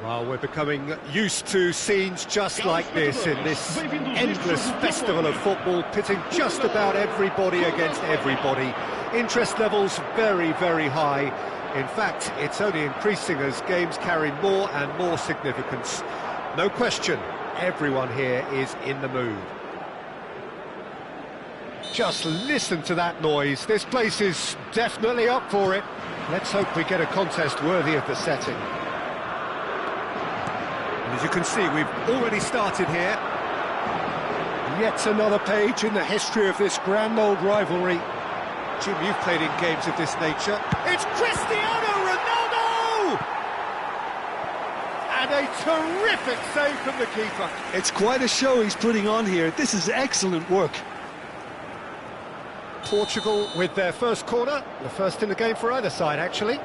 Well, we're becoming used to scenes just like this in this endless festival of football, pitting just about everybody against everybody. Interest levels very, very high. In fact, it's only increasing as games carry more and more significance. No question, everyone here is in the mood. Just listen to that noise. This place is definitely up for it. Let's hope we get a contest worthy of the setting. As you can see, we've already started here. Yet another page in the history of this grand old rivalry. Jim, you've played in games of this nature. It's Cristiano Ronaldo! And a terrific save from the keeper. It's quite a show he's putting on here. This is excellent work. Portugal with their first corner, the first in the game for either side, actually.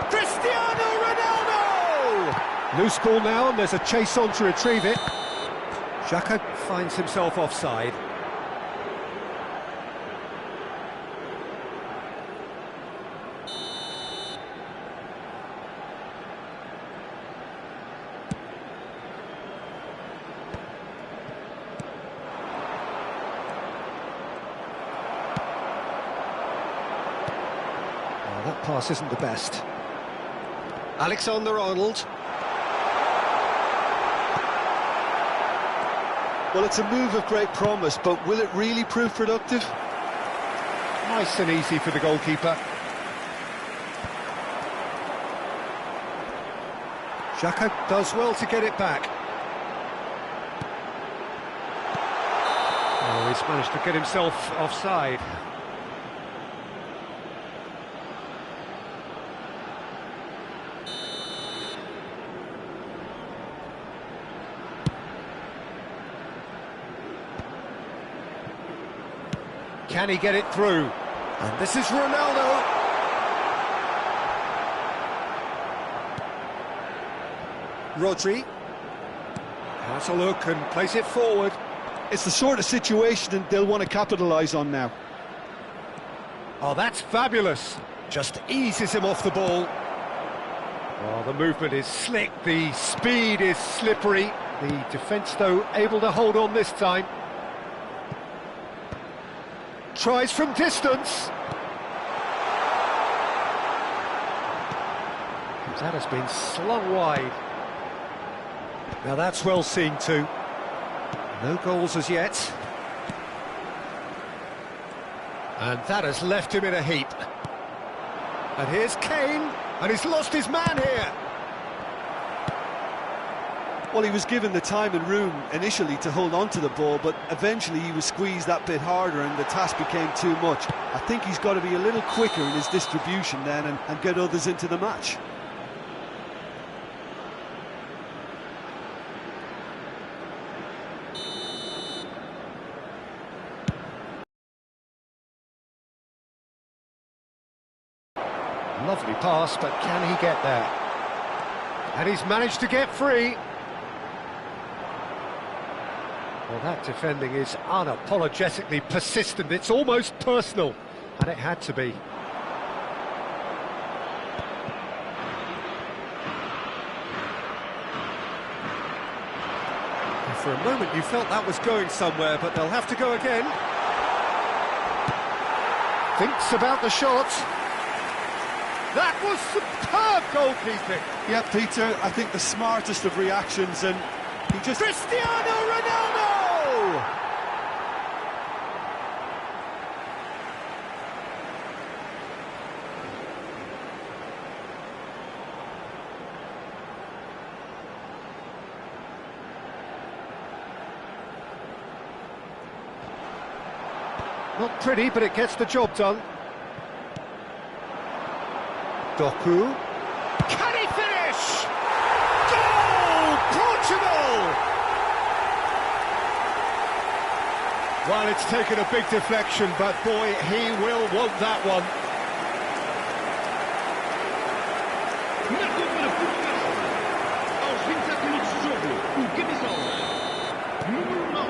Cristiano Ronaldo! Loose ball now, and there's a chase on to retrieve it. Xhaka finds himself offside. Oh, that pass isn't the best. Alexander-Arnold. Well, it's a move of great promise, but will it really prove productive? Nice and easy for the goalkeeper. Xhaka does well to get it back. Oh, he's managed to get himself offside. Can he get it through? And this is Ronaldo. Rodri has a look and plays it forward. It's the sort of situation they'll want to capitalise on now. Oh, that's fabulous. Just eases him off the ball. Oh, the movement is slick, the speed is slippery. The defence, though, able to hold on this time. Tries from distance. That has been slung wide. Now that's well seen too. No goals as yet. And that has left him in a heap. And here's Kane, and he's lost his man here. Well, he was given the time and room initially to hold on to the ball, but eventually he was squeezed that bit harder and the task became too much. I think he's got to be a little quicker in his distribution then and get others into the match. Lovely pass, but can he get there? And he's managed to get free. Well, that defending is unapologetically persistent. It's almost personal, and it had to be. And for a moment you felt that was going somewhere, but they'll have to go again. Thinks about the shot. That was superb goalkeeping. Yeah, Peter, I think the smartest of reactions, and he just... Cristiano Ronaldo! Not pretty, but it gets the job done. Doku. Can he finish? Goal! Portugal! Well, it's taken a big deflection, but boy, he will want that one.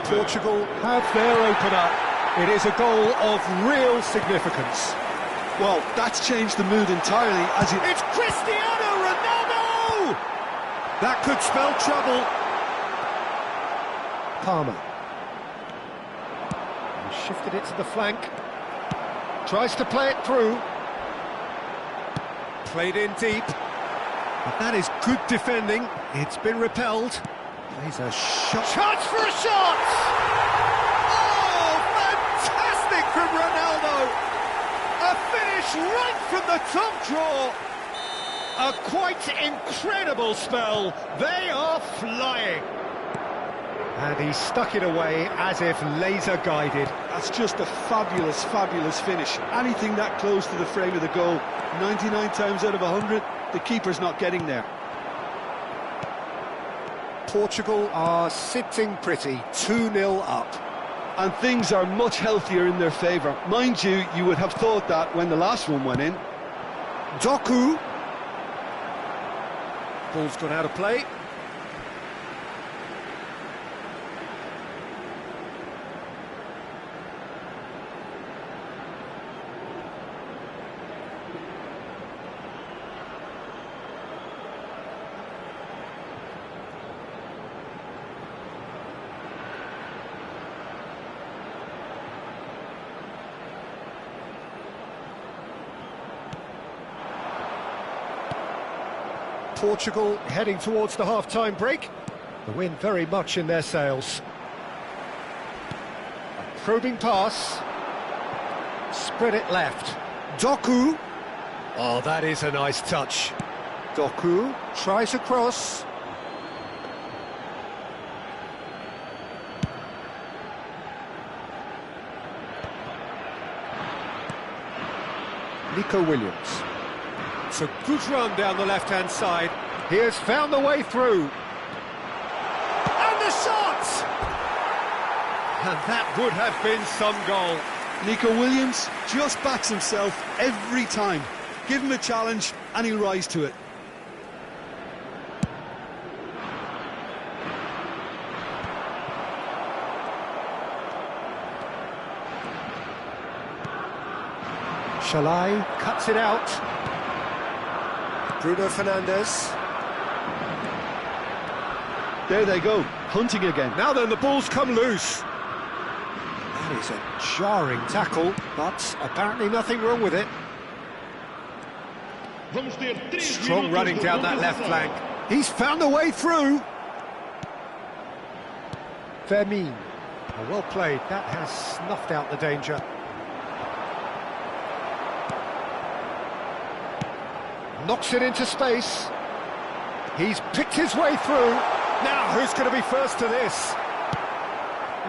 Portugal have their opener. It is a goal of real significance. Well, that's changed the mood entirely as he... It's Cristiano Ronaldo! That could spell trouble. Palmer. He shifted it to the flank. Tries to play it through. Played in deep. But that is good defending. It's been repelled. Plays a shot. Chance for a shot! Oh, fantastic from Ronaldo! A finish right from the top draw. A quite incredible spell. They are flying. And he stuck it away as if laser-guided. That's just a fabulous, fabulous finish. Anything that close to the frame of the goal, 99 times out of 100, the keeper's not getting there. Portugal are sitting pretty, 2-0 up. And things are much healthier in their favour. Mind you, you would have thought that when the last one went in. Doku. Ball's gone out of play. Portugal heading towards the half-time break. The wind very much in their sails. A probing pass. Spread it left. Doku. Oh, that is a nice touch. Doku tries a cross. Nico Williams. It's a good run down the left-hand side. He has found the way through. And the shot! And that would have been some goal. Nico Williams just backs himself every time. Give him a challenge and he'll rise to it. Shalai cuts it out. Bruno Fernandes. There they go, hunting again. Now then, the ball's come loose. That is a jarring tackle, but apparently nothing wrong with it. Strong running down that left flank. He's found a way through. Fermin. Oh, well played. That has snuffed out the danger. Knocks it into space. He's picked his way through. Now, who's going to be first to this?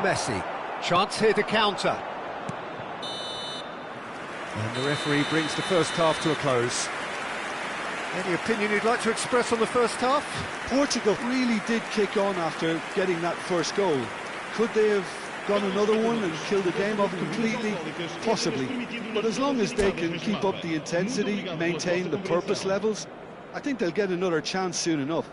Messi. Chance here to counter. And the referee brings the first half to a close. Any opinion you'd like to express on the first half? Portugal really did kick on after getting that first goal. Could they have gone another one and killed the game off completely? Possibly. But as long as they can keep up the intensity, maintain the purpose levels, I think they'll get another chance soon enough.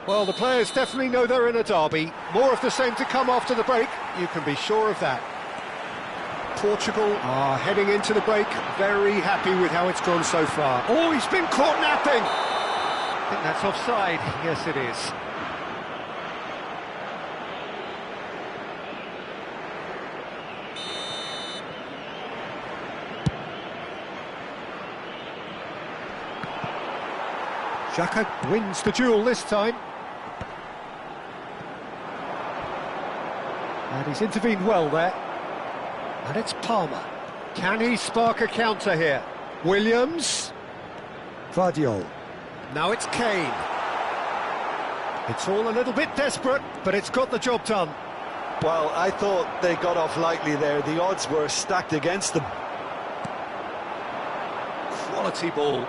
Well, the players definitely know they're in a derby. More of the same to come after the break, you can be sure of that. Portugal are heading into the break, very happy with how it's gone so far. Oh, he's been caught napping! I think that's offside. Yes, it is. Xhaka wins the duel this time. And he's intervened well there. And it's Palmer. Can he spark a counter here? Williams. Vardiol. Now it's Kane. It's all a little bit desperate, but it's got the job done. Well, I thought they got off lightly there. The odds were stacked against them. Quality ball.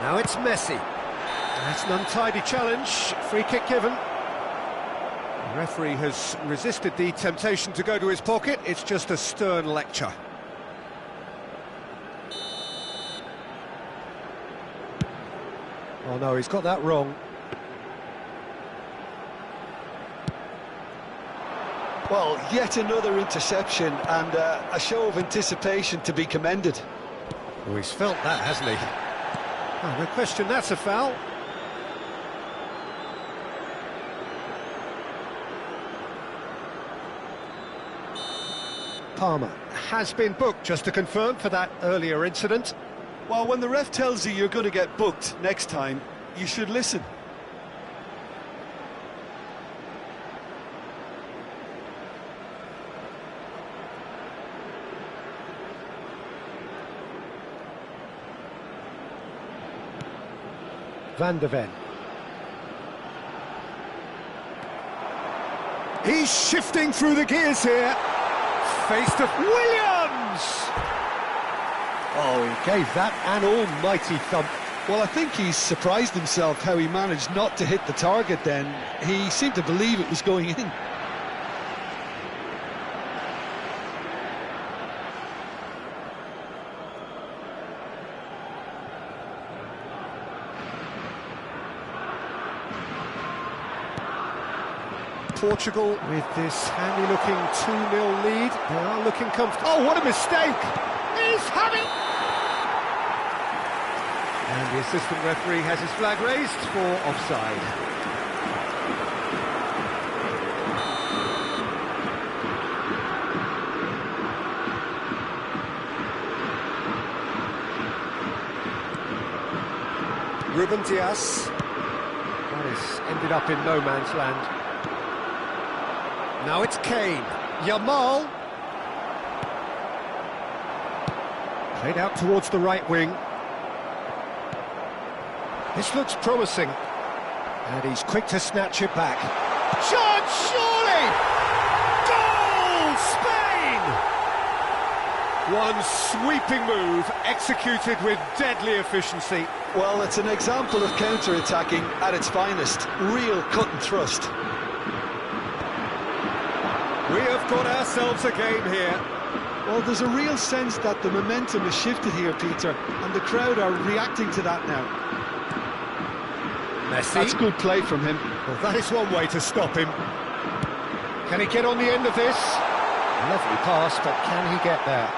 Now it's Messi. That's an untidy challenge. Free kick given. The referee has resisted the temptation to go to his pocket. It's just a stern lecture. Oh no, he's got that wrong. Well, yet another interception and a show of anticipation to be commended. Oh, he's felt that, hasn't he? Oh, no question, that's a foul. Palmer has been booked, just to confirm, for that earlier incident. Well, when the ref tells you you're going to get booked next time, you should listen. Van der Ven. He's shifting through the gears here. Face to Williams! Oh, he gave that an almighty thump. Well, I think he's surprised himself how he managed not to hit the target then. He seemed to believe it was going in. Portugal with this handy-looking 2-0 lead. They are looking comfortable. Oh, what a mistake! He's having... And the assistant referee has his flag raised for offside. Ruben Dias. That has ended up in no man's land. Now it's Kane. Yamal. Played out towards the right wing. This looks promising. And he's quick to snatch it back. Chance, surely! Goal! Spain! One sweeping move, executed with deadly efficiency. Well, it's an example of counter-attacking at its finest. Real cut and thrust. We have got ourselves a game here. Well, there's a real sense that the momentum has shifted here, Peter, and the crowd are reacting to that now. Messi. That's good play from him. Well, that is one way to stop him. Can he get on the end of this? Lovely pass, but can he get there?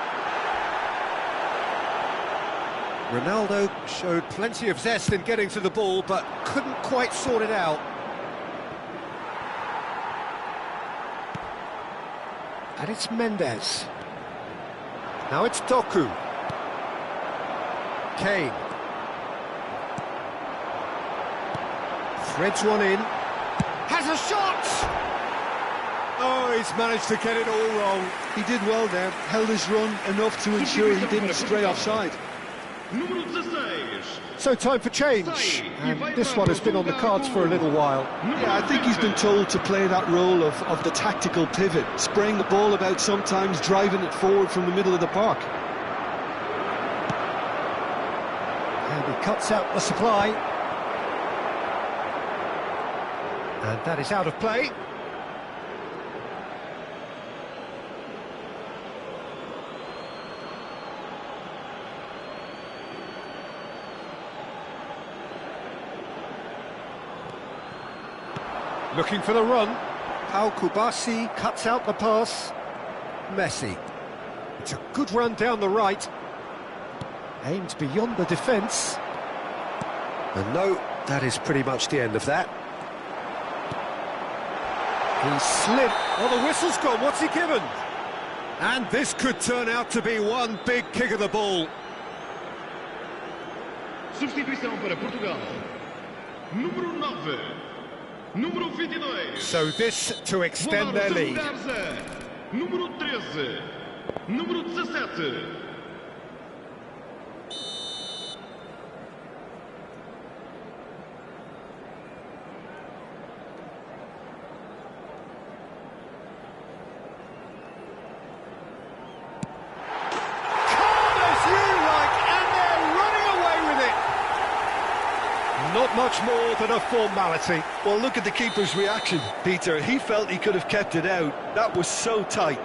Ronaldo showed plenty of zest in getting to the ball, but couldn't quite sort it out. And it's Mendes. Now it's Doku. Kane. Threads one in. Has a shot! Oh, he's managed to get it all wrong. He did well there, held his run enough to ensure he didn't stray offside. So time for change, and this one has been on the cards for a little while. Yeah, I think he's been told to play that role of the tactical pivot, spraying the ball about sometimes, driving it forward from the middle of the park. And he cuts out the supply. And that is out of play. Looking for the run. Al Kubasi cuts out the pass. Messi. It's a good run down the right. Aimed beyond the defence. And no, that is pretty much the end of that. He slid. Oh, the whistle's gone. What's he given? And this could turn out to be one big kick of the ball. Substituição para Portugal. Número 9. Número 22. So this to extend their lead. Número 13. Número 17. Not much more than a formality. Well, look at the keeper's reaction, Peter. He felt he could have kept it out. That was so tight.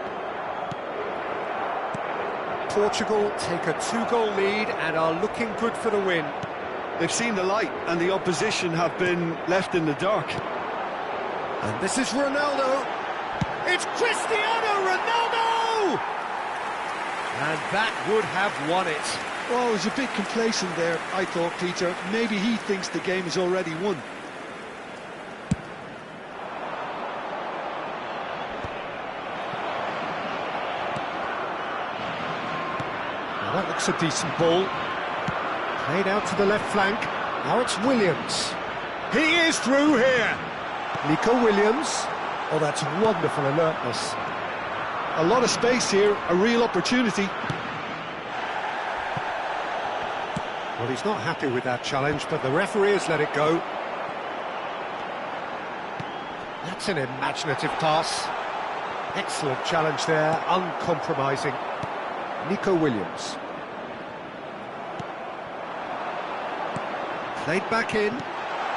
Portugal take a 2-goal lead and are looking good for the win. They've seen the light and the opposition have been left in the dark. And this is Ronaldo. It's Cristiano Ronaldo! And that would have won it. Well, he was a bit complacent there, I thought, Peter. Maybe he thinks the game is already won. Now that looks a decent ball. Played out to the left flank. Now it's Williams. He is through here. Nico Williams. Oh, that's wonderful alertness. A lot of space here, a real opportunity. Well, he's not happy with that challenge, but the referee has let it go. That's an imaginative pass. Excellent challenge there, uncompromising. Nico Williams. Played back in.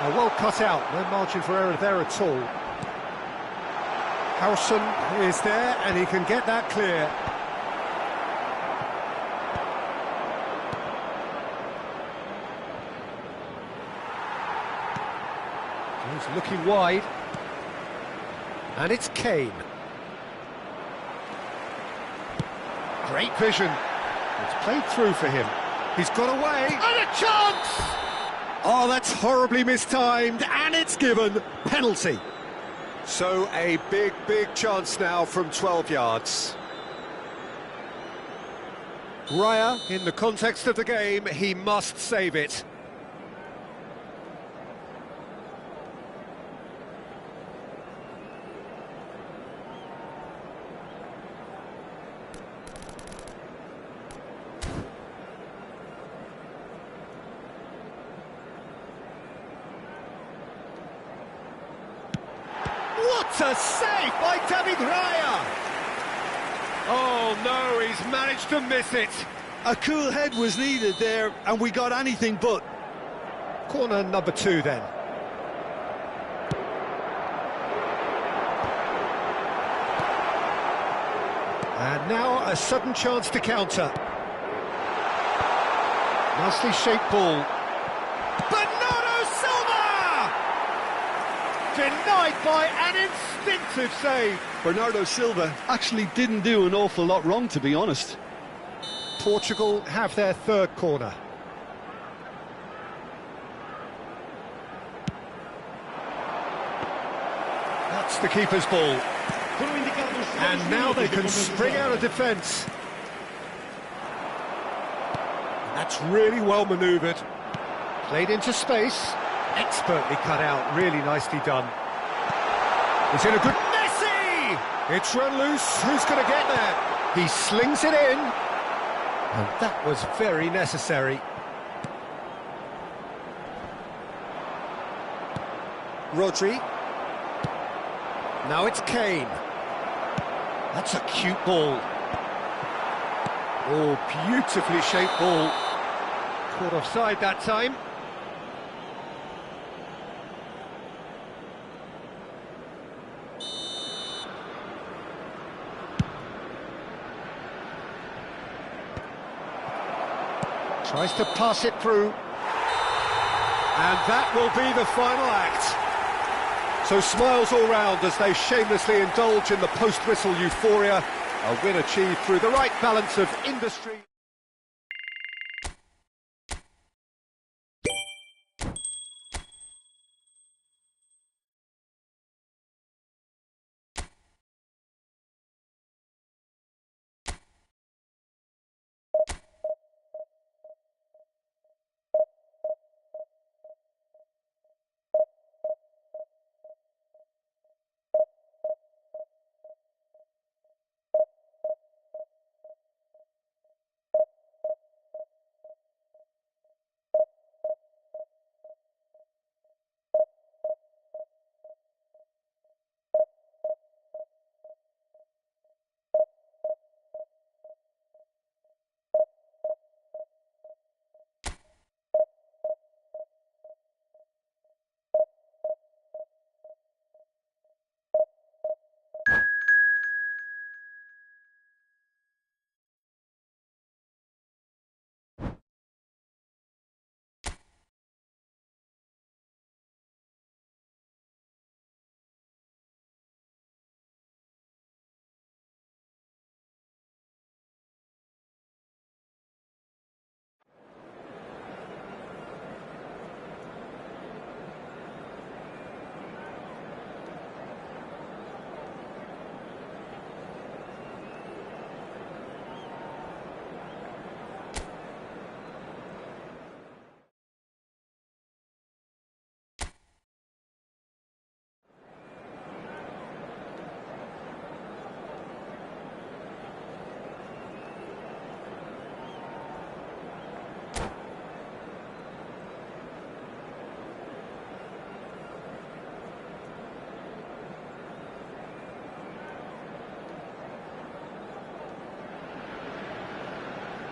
Oh, well cut out, no margin for error there at all. Howson is there, and he can get that clear. He's looking wide. And it's Kane. Great vision. It's played through for him. He's got away. And a chance! Oh, that's horribly mistimed, and it's given. Penalty. So a big, big chance now from 12 yards. Raya, in the context of the game, he must save it. What a save by David Raya! Oh no, he's managed to miss it. A cool head was needed there, and we got anything but. Corner number 2 then. And now a sudden chance to counter. Nicely shaped ball. Bernardo Silva! Denied by an instinctive save. Bernardo Silva actually didn't do an awful lot wrong, to be honest. Portugal have their third corner. That's the keeper's ball. And now they can spring out of defence. That's really well manoeuvred. Played into space. Expertly cut out. Really nicely done. It's in a good... Messi! It's run loose. Who's going to get there? He slings it in. And that was very necessary. Rodri. Now it's Kane. That's a cute ball. Oh, beautifully shaped ball. Caught offside that time. Tries to pass it through. And that will be the final act. So smiles all round as they shamelessly indulge in the post-whistle euphoria. A win achieved through the right balance of industry.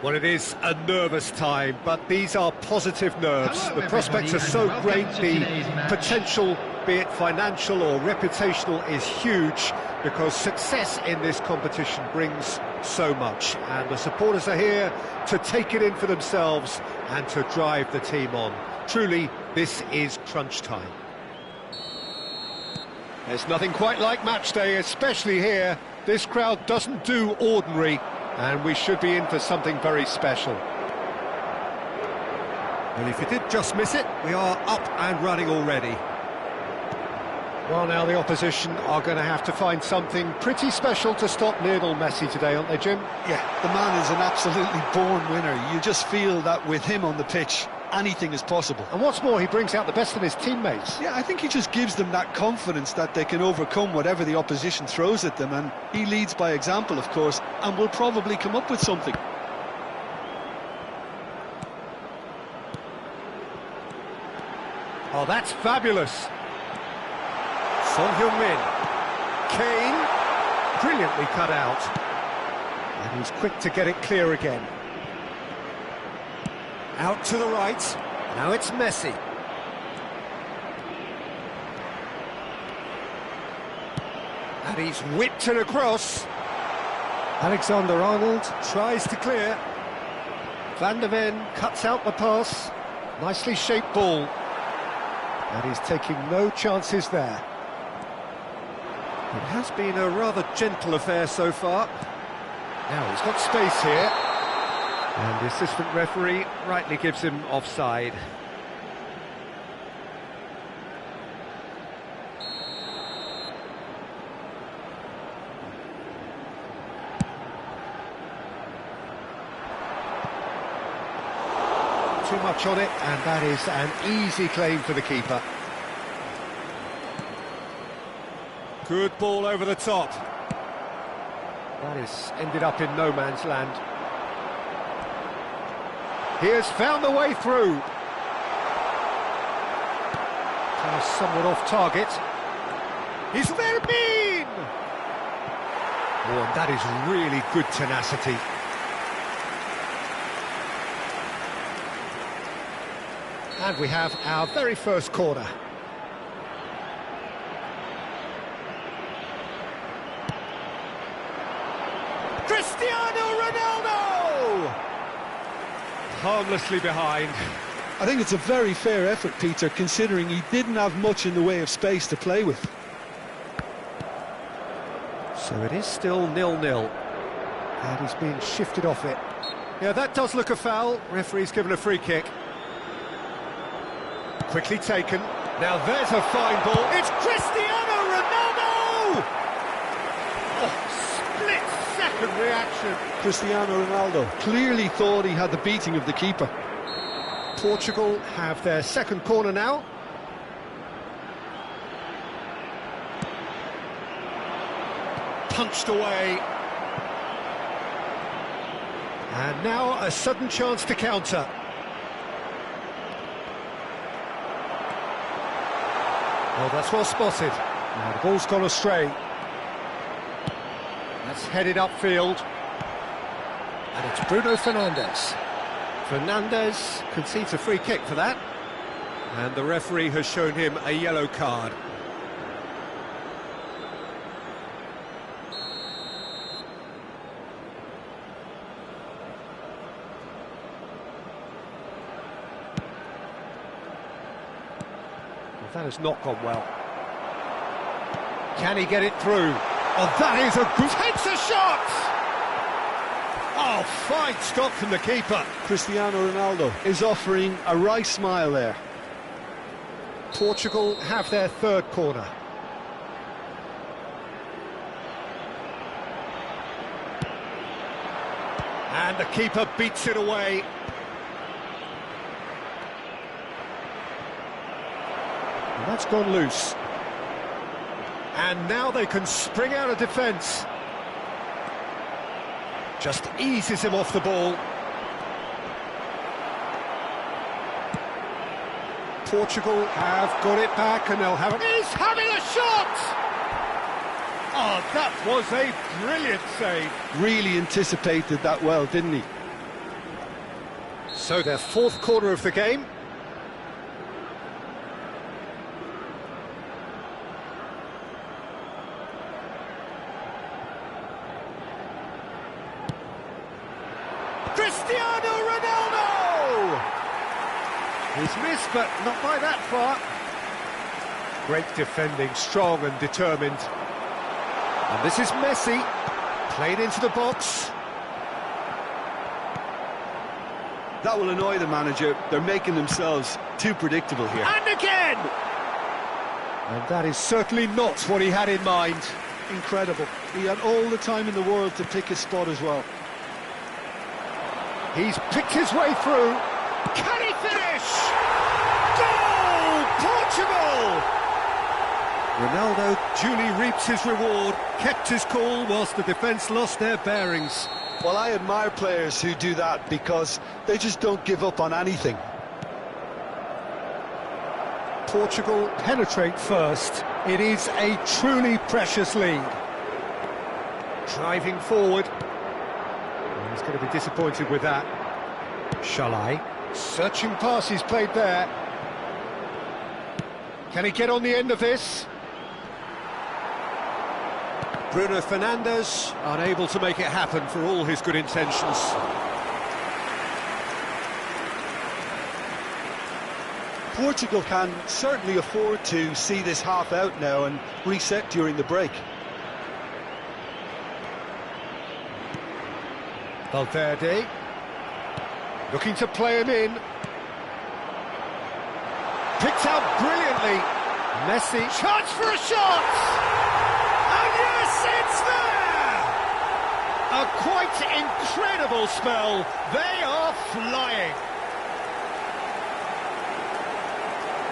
Well, it is a nervous time, but these are positive nerves. Hello, The prospects are everybody, so and great, welcome to the today's match. potential, be it financial or reputational, is huge, because success in this competition brings so much, and the supporters are here to take it in for themselves and to drive the team on. Truly, this is crunch time. There's nothing quite like match day, especially here. This crowd doesn't do ordinary, and we should be in for something very special. Well, if you did just miss it, we are up and running already. Well, now the opposition are going to have to find something pretty special to stop Lionel Messi today, aren't they, Jim? Yeah, the man is an absolutely born winner. You just feel that with him on the pitch, anything is possible. And what's more, he brings out the best in his teammates. Yeah, I think he just gives them that confidence that they can overcome whatever the opposition throws at them, and he leads by example, of course, and will probably come up with something. Oh, that's fabulous. Son Heung-min. Kane, brilliantly cut out. And he's quick to get it clear again. Out to the right. Now it's Messi. And he's whipped it across. Alexander-Arnold tries to clear. Van der Ven cuts out the pass. Nicely shaped ball. And he's taking no chances there. It has been a rather gentle affair so far. Now he's got space here. And the assistant referee rightly gives him offside. Too much on it, and that is an easy claim for the keeper. Good ball over the top. That is ended up in no man's land. He has found the way through. Now somewhat off target. He's Vermin! Oh, and that is really good tenacity. And we have our very first corner. Cristiano Ronaldo! Harmlessly behind. I think it's a very fair effort, Peter, considering he didn't have much in the way of space to play with. So it is still 0-0. And he's being shifted off it. Yeah, that does look a foul. Referee's given a free kick. Quickly taken. Now there's a fine ball. It's Cristiano Ronaldo! Oh, split-second reaction. Cristiano Ronaldo clearly thought he had the beating of the keeper. Portugal have their second corner now. Punched away. And now a sudden chance to counter. Oh, that's well spotted. Now the ball's gone astray. That's headed upfield. And it's Bruno Fernandes. Fernandes concedes a free kick for that. And the referee has shown him a yellow card. That has not gone well. Can he get it through? Oh, that is a good... Takes a shot! Oh, fine stop from the keeper. Cristiano Ronaldo is offering a wry smile there. Portugal have their third corner. And the keeper beats it away. And that's gone loose. And now they can spring out of defence. Just eases him off the ball. Portugal have got it back and they'll have it. He's having a shot! Oh, that was a brilliant save. Really anticipated that well, didn't he? So their fourth corner of the game. Cristiano Ronaldo! He's missed, but not by that far. Great defending, strong and determined. And this is Messi, played into the box. That will annoy the manager. They're making themselves too predictable here. And again! And that is certainly not what he had in mind. Incredible. He had all the time in the world to pick his spot as well. He's picked his way through. Can he finish? Goal! Portugal! Ronaldo duly reaps his reward, kept his cool whilst the defence lost their bearings. Well, I admire players who do that because they just don't give up on anything. Portugal penetrate first. It is a truly precious lead. Driving forward. He's going to be disappointed with that. Shalai. Searching passes played there. Can he get on the end of this? Bruno Fernandes, unable to make it happen for all his good intentions. Portugal can certainly afford to see this half out now and reset during the break. Valverde, looking to play him in. Picked out brilliantly. Messi, chance for a shot! And yes, it's there! A quite incredible spell. They are flying.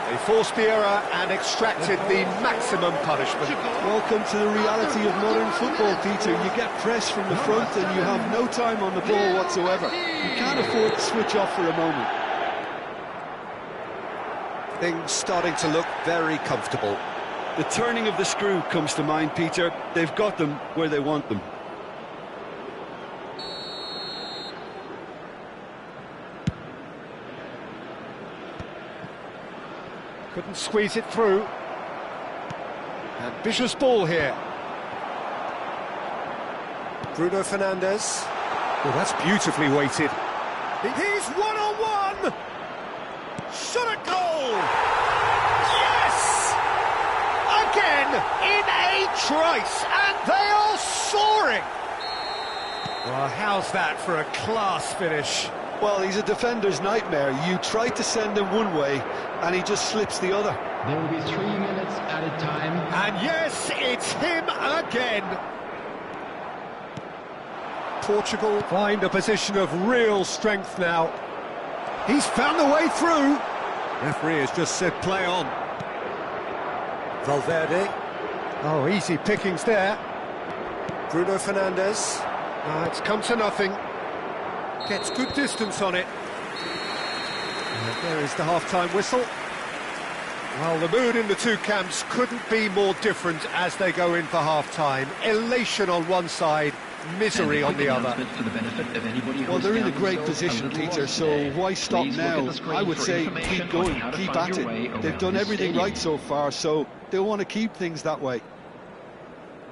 They forced the error and extracted the maximum punishment. Welcome to the reality of modern football, Peter. You get pressed from the front and you have no time on the ball whatsoever. You can't afford to switch off for a moment. Things starting to look very comfortable. The turning of the screw comes to mind, Peter. They've got them where they want them. Couldn't squeeze it through. Ambitious ball here. Bruno Fernandes. Oh, that's beautifully weighted. He's one-on-one! Shot at goal! Yes! Again, in a trice, and they are soaring! Well, how's that for a class finish? Well, he's a defender's nightmare. You try to send him one way, and he just slips the other. There will be 3 minutes added time. And yes, it's him again. Portugal find a position of real strength now. He's found the way through. Referee has just said play on. Valverde. Oh, easy pickings there. Bruno Fernandes. It's come to nothing. Gets good distance on it. And there is the half-time whistle. Well, the mood in the two camps couldn't be more different as they go in for half-time. Elation on one side, misery on the other. Well, they're in a great position, Peter, so why stop now? I would say keep going, keep at it. They've done everything right so far, so they'll want to keep things that way.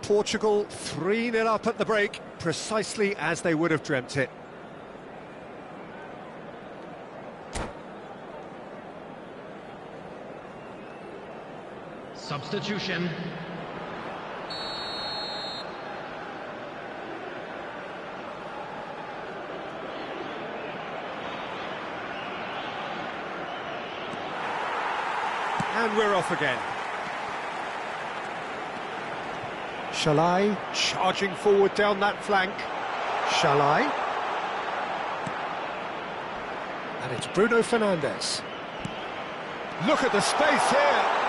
Portugal 3-0 up at the break, precisely as they would have dreamt it. Substitution. And we're off again. Shalai charging forward down that flank. Shalai. And it's Bruno Fernandes. Look at the space here.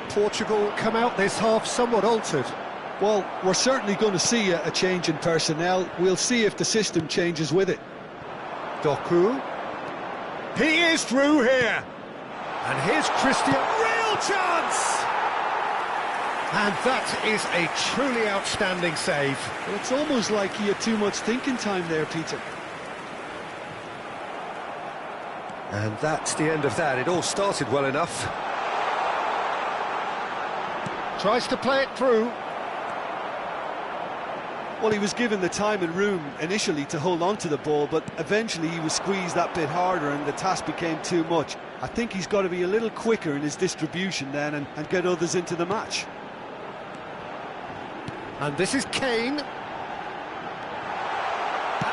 Portugal come out this half somewhat altered. Well, we're certainly going to see a change in personnel. We'll see if the system changes with it. Doku. He is through here. And here's Christian. Real chance! And that is a truly outstanding save. Well, it's almost like he had too much thinking time there, Peter. And that's the end of that. It all started well enough. Tries to play it through. Well, he was given the time and room initially to hold on to the ball, but eventually he was squeezed that bit harder and the task became too much. I think he's got to be a little quicker in his distribution then and get others into the match. And this is Kane.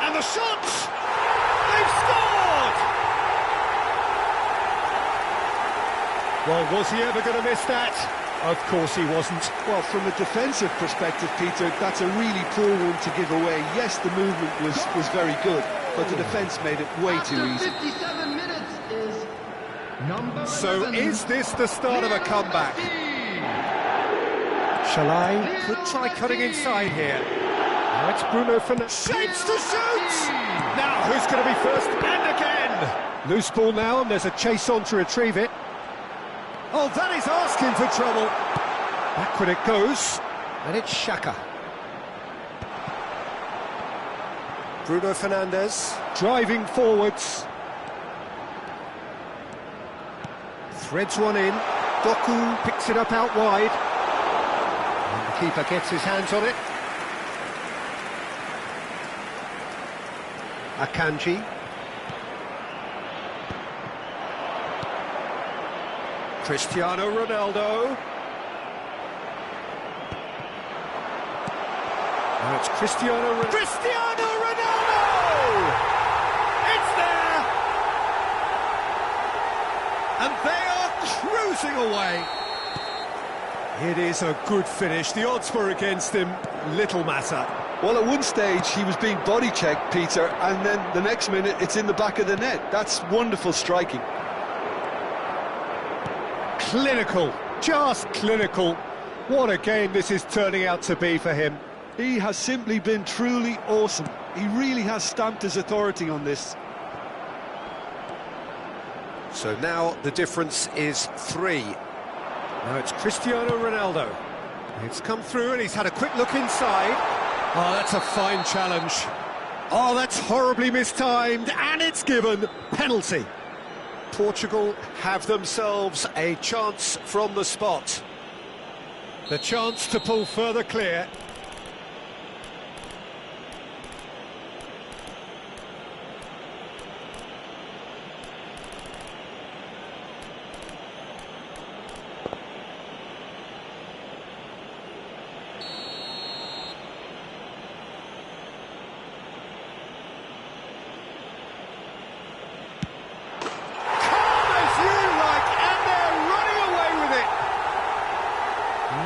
And the shot! They've scored! Well, was he ever going to miss that? Of course he wasn't. Well, from a defensive perspective, Peter, that's a really poor one to give away. Yes, the movement was very good, but the defence made it way too easy. 57 minutes is number So 11. is this the start of a comeback? Shalai could try cutting inside here. Now it's Bruno Fernandes. Shapes to shoot! Now who's going to be first? And again! Loose ball now, and there's a chase on to retrieve it. Oh, that is asking for trouble. Backward it goes, and it's Xhaka. Bruno Fernandes driving forwards. Threads one in. Doku picks it up out wide. And the keeper gets his hands on it. Akanji. Cristiano Ronaldo. Now it's Cristiano Ronaldo. It's there! And they are cruising away. It is a good finish. The odds were against him. Little matter. Well, at one stage he was being body checked, Peter, and then the next minute it's in the back of the net. That's wonderful striking. Clinical, just clinical. What a game this is turning out to be for him. He has simply been truly awesome. He really has stamped his authority on this. So now the difference is 3. Now it's Cristiano Ronaldo. It's come through and he's had a quick look inside. Oh, that's a fine challenge. Oh, that's horribly mistimed, and it's given. Penalty. Portugal have themselves a chance from the spot. The chance to pull further clear.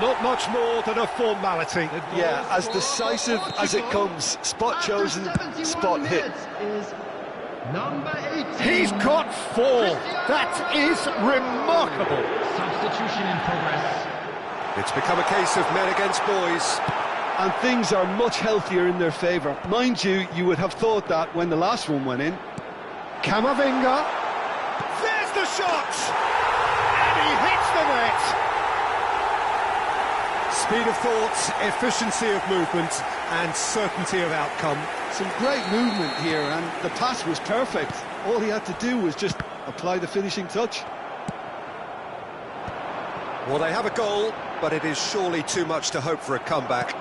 Not much more than a formality. Yeah, as decisive as it comes. Spot chosen, spot hit. Is number 18. He's got 4. That is remarkable. Substitution in progress. It's become a case of men against boys. And things are much healthier in their favour. Mind you, you would have thought that when the last one went in. Camavinga. There's the shot! And he hits the net. Speed of thought, efficiency of movement, and certainty of outcome. Some great movement here, and the pass was perfect. All he had to do was just apply the finishing touch. Well, they have a goal, but it is surely too much to hope for a comeback.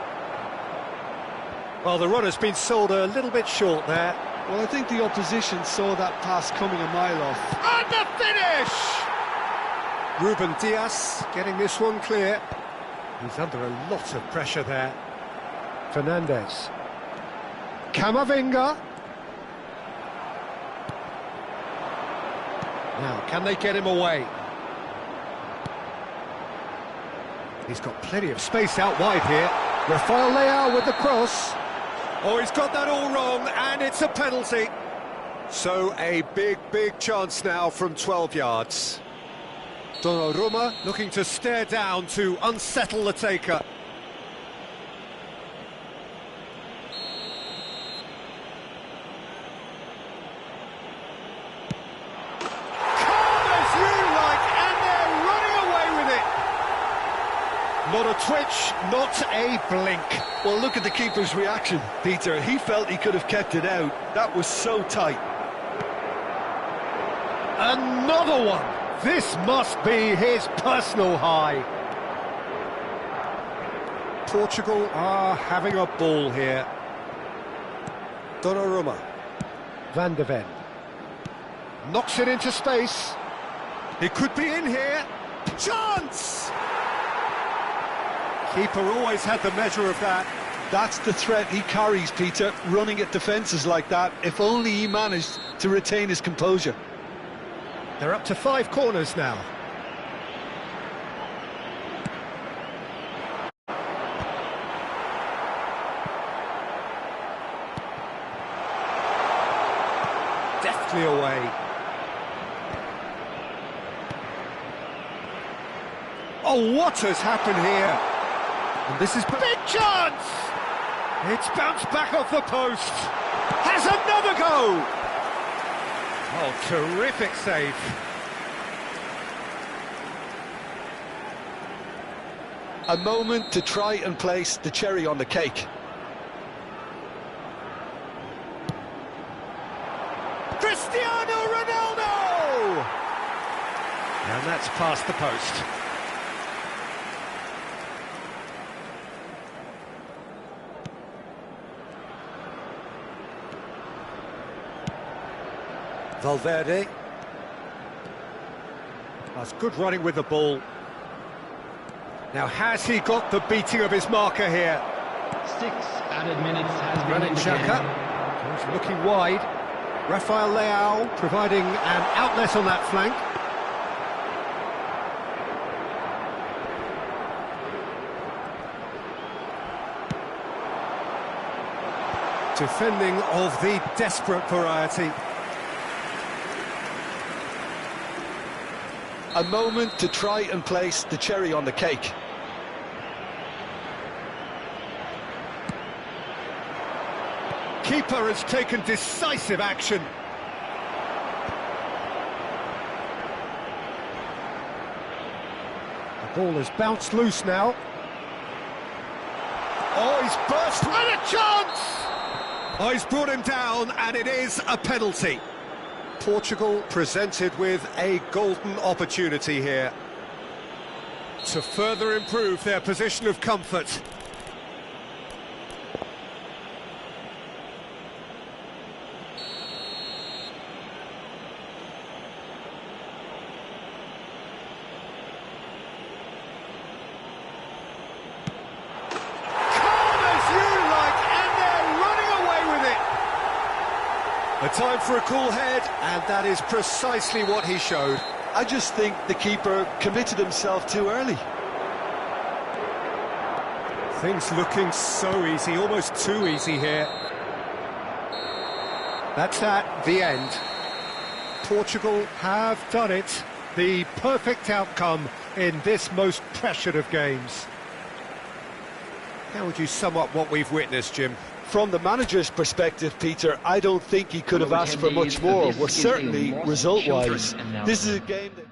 Well, the run has been sold a little bit short there. Well, I think the opposition saw that pass coming a mile off. And the finish! Ruben Dias getting this one clear. He's under a lot of pressure there. Fernandes. Camavinga. Now, can they get him away? He's got plenty of space out wide here. Rafael Leao with the cross. Oh, he's got that all wrong, and it's a penalty. So a big, big chance now from 12 yards. Donnarumma looking to stare down to unsettle the taker. Calm as you like, and they're running away with it. Not at twitch, not a blink. Well, look at the keeper's reaction, Peter. He felt he could have kept it out. That was so tight. Another one. This must be his personal high. Portugal are having a ball here. Donnarumma. Van de Ven. Knocks it into space. It could be in here. Chance! Keeper always had the measure of that. That's the threat he carries, Peter, running at defences like that. If only he managed to retain his composure. They're up to 5 corners now. Deftly away. Oh, what has happened here? And this is big chance! It's bounced back off the post. Has another go! Oh, terrific save. A moment to try and place the cherry on the cake. Cristiano Ronaldo! And that's past the post. Valverde. That's good running with the ball. Now, has he got the beating of his marker here? 6 added minutes has been Granit indicated. Xhaka. He's looking wide. Rafael Leao providing an outlet on that flank. Defending of the desperate variety. A moment to try and place the cherry on the cake. Keeper has taken decisive action. The ball has bounced loose now. Oh, he's burst, and a chance! Oh, he's brought him down, and it is a penalty. Portugal presented with a golden opportunity here to further improve their position of comfort. A time for a cool head, and that is precisely what he showed. I just think the keeper committed himself too early. Things looking so easy, almost too easy here. That's at the end. Portugal have done it. The perfect outcome in this most pressured of games. How would you sum up what we've witnessed, Jim? From the manager's perspective, Peter, I don't think he could have asked for much more. Well, certainly, result-wise, this is a game that...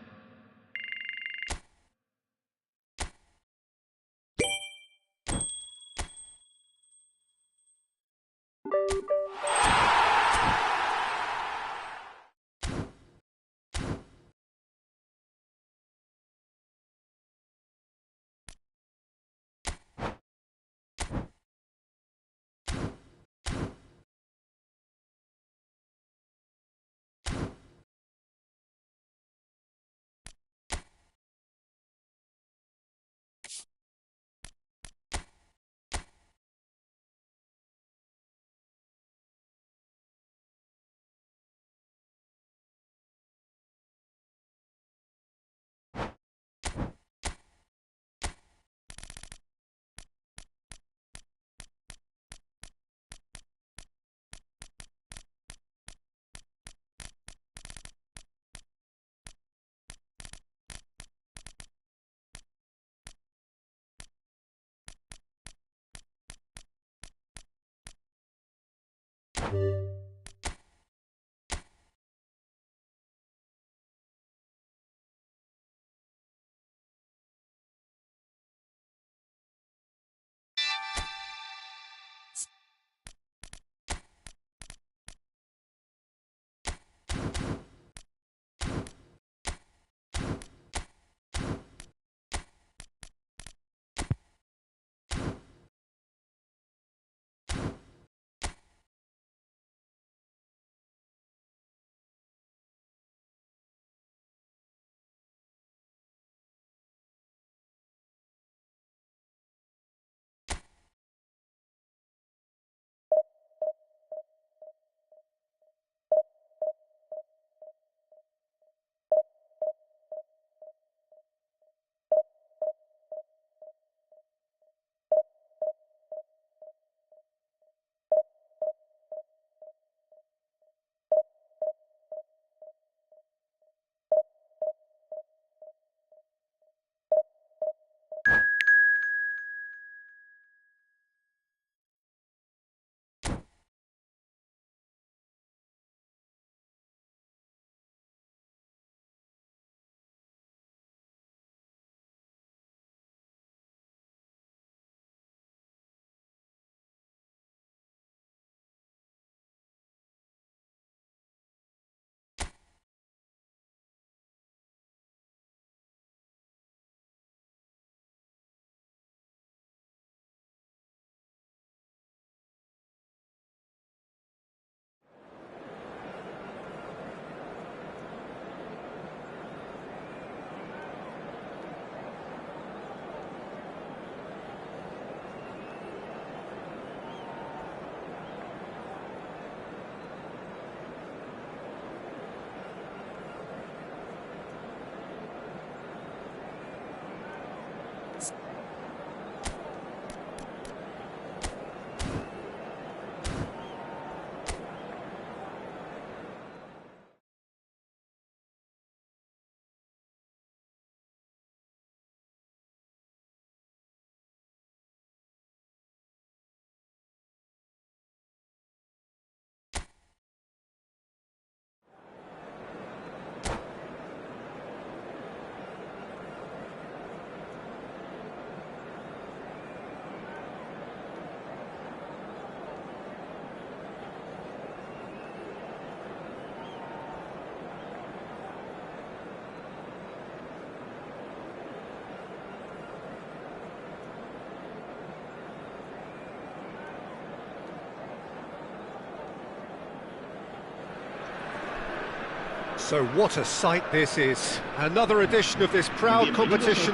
So what a sight this is. Another edition of this proud competition,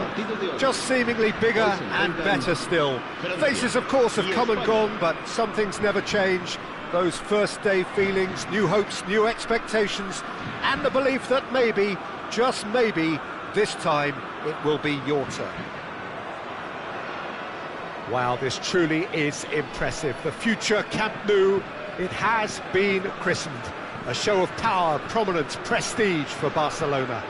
just seemingly bigger and better still. Faces, of course, have come and gone, but some things never change. Those first day feelings, new hopes, new expectations, and the belief that maybe, just maybe, this time it will be your turn. Wow, this truly is impressive. The future Camp Nou, it has been christened. A show of power, prominence, prestige for Barcelona.